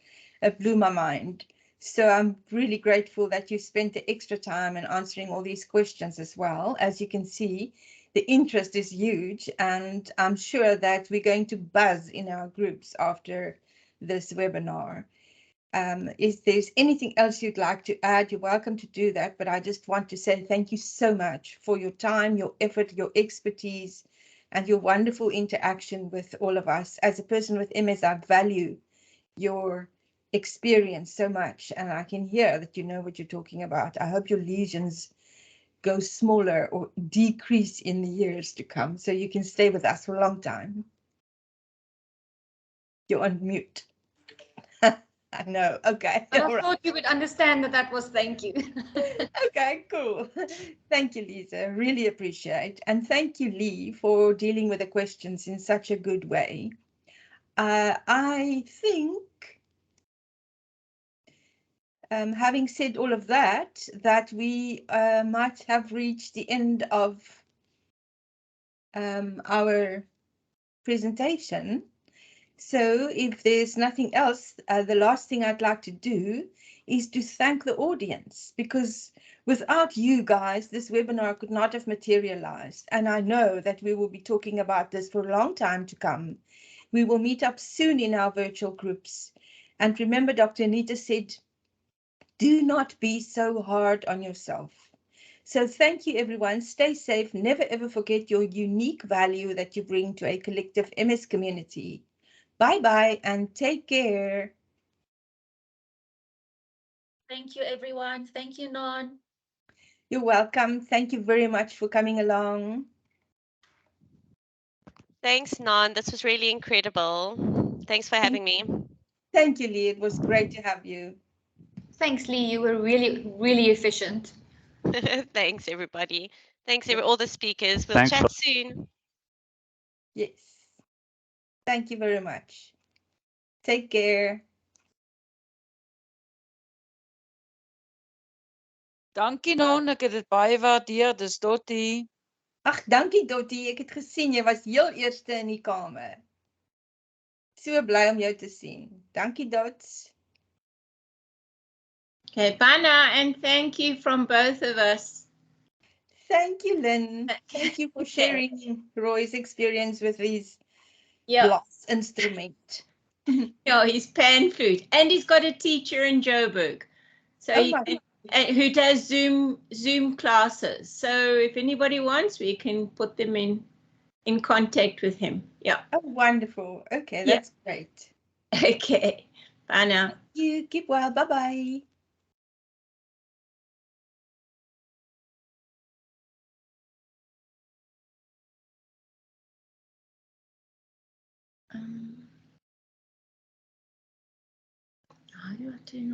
blew my mind. So I'm really grateful that you spent the extra time in answering all these questions as well. As you can see, the interest is huge, and I'm sure that we're going to buzz in our groups after this webinar. If there's anything else you'd like to add, you're welcome to do that. But I just want to say thank you so much for your time, your effort, your expertise, and your wonderful interaction with all of us. As a person with MS, I value your experience so much, and I can hear that you know what you're talking about. I hope your lesions go smaller or decrease in the years to come, so you can stay with us for a long time. You're on mute. I know. Okay. But I thought you would understand that that was thank you. Okay, cool. Thank you, Lisa. Really appreciate. And thank you, Lee, for dealing with the questions in such a good way. I think, having said all of that, that we might have reached the end of our presentation. So if there's nothing else, the last thing I'd like to do is to thank the audience, because without you guys, this webinar could not have materialized. And I know that we will be talking about this for a long time to come. We will meet up soon in our virtual groups. And remember, Dr. Anita said, do not be so hard on yourself. So thank you, everyone. Stay safe. Never, ever forget your unique value that you bring to a collective MS community. Bye-bye and take care. Thank you, everyone. Thank you, Nan. You're welcome. Thank you very much for coming along. Thanks, Nan. This was really incredible. Thanks for having me. Thank you, Lee. It was great to have you. Thanks, Lee. You were really, really efficient. Thanks, everybody. Thanks, all the speakers. We'll chat soon. Yes. Thank you very much. Take care. Dankie Non, ek het dit baie waardeer. Dis Dottie. Ag, dankie Dottie. Ek het gesien jy was heel eerste in die kamer. So bly om jou te sien. Dankie Dots. Okay, Bana, and thank you from both of us. Thank you, Lynn. Thank you for sharing Roy's experience with his blast instrument. Yeah, his pan flute, and he's got a teacher in Joburg, so who does Zoom classes. So if anybody wants, we can put them in contact with him. Yeah. Oh, wonderful. Okay, that's great. Okay. Bye now. Thank you. Keep well. Bye-bye. How do I turn off?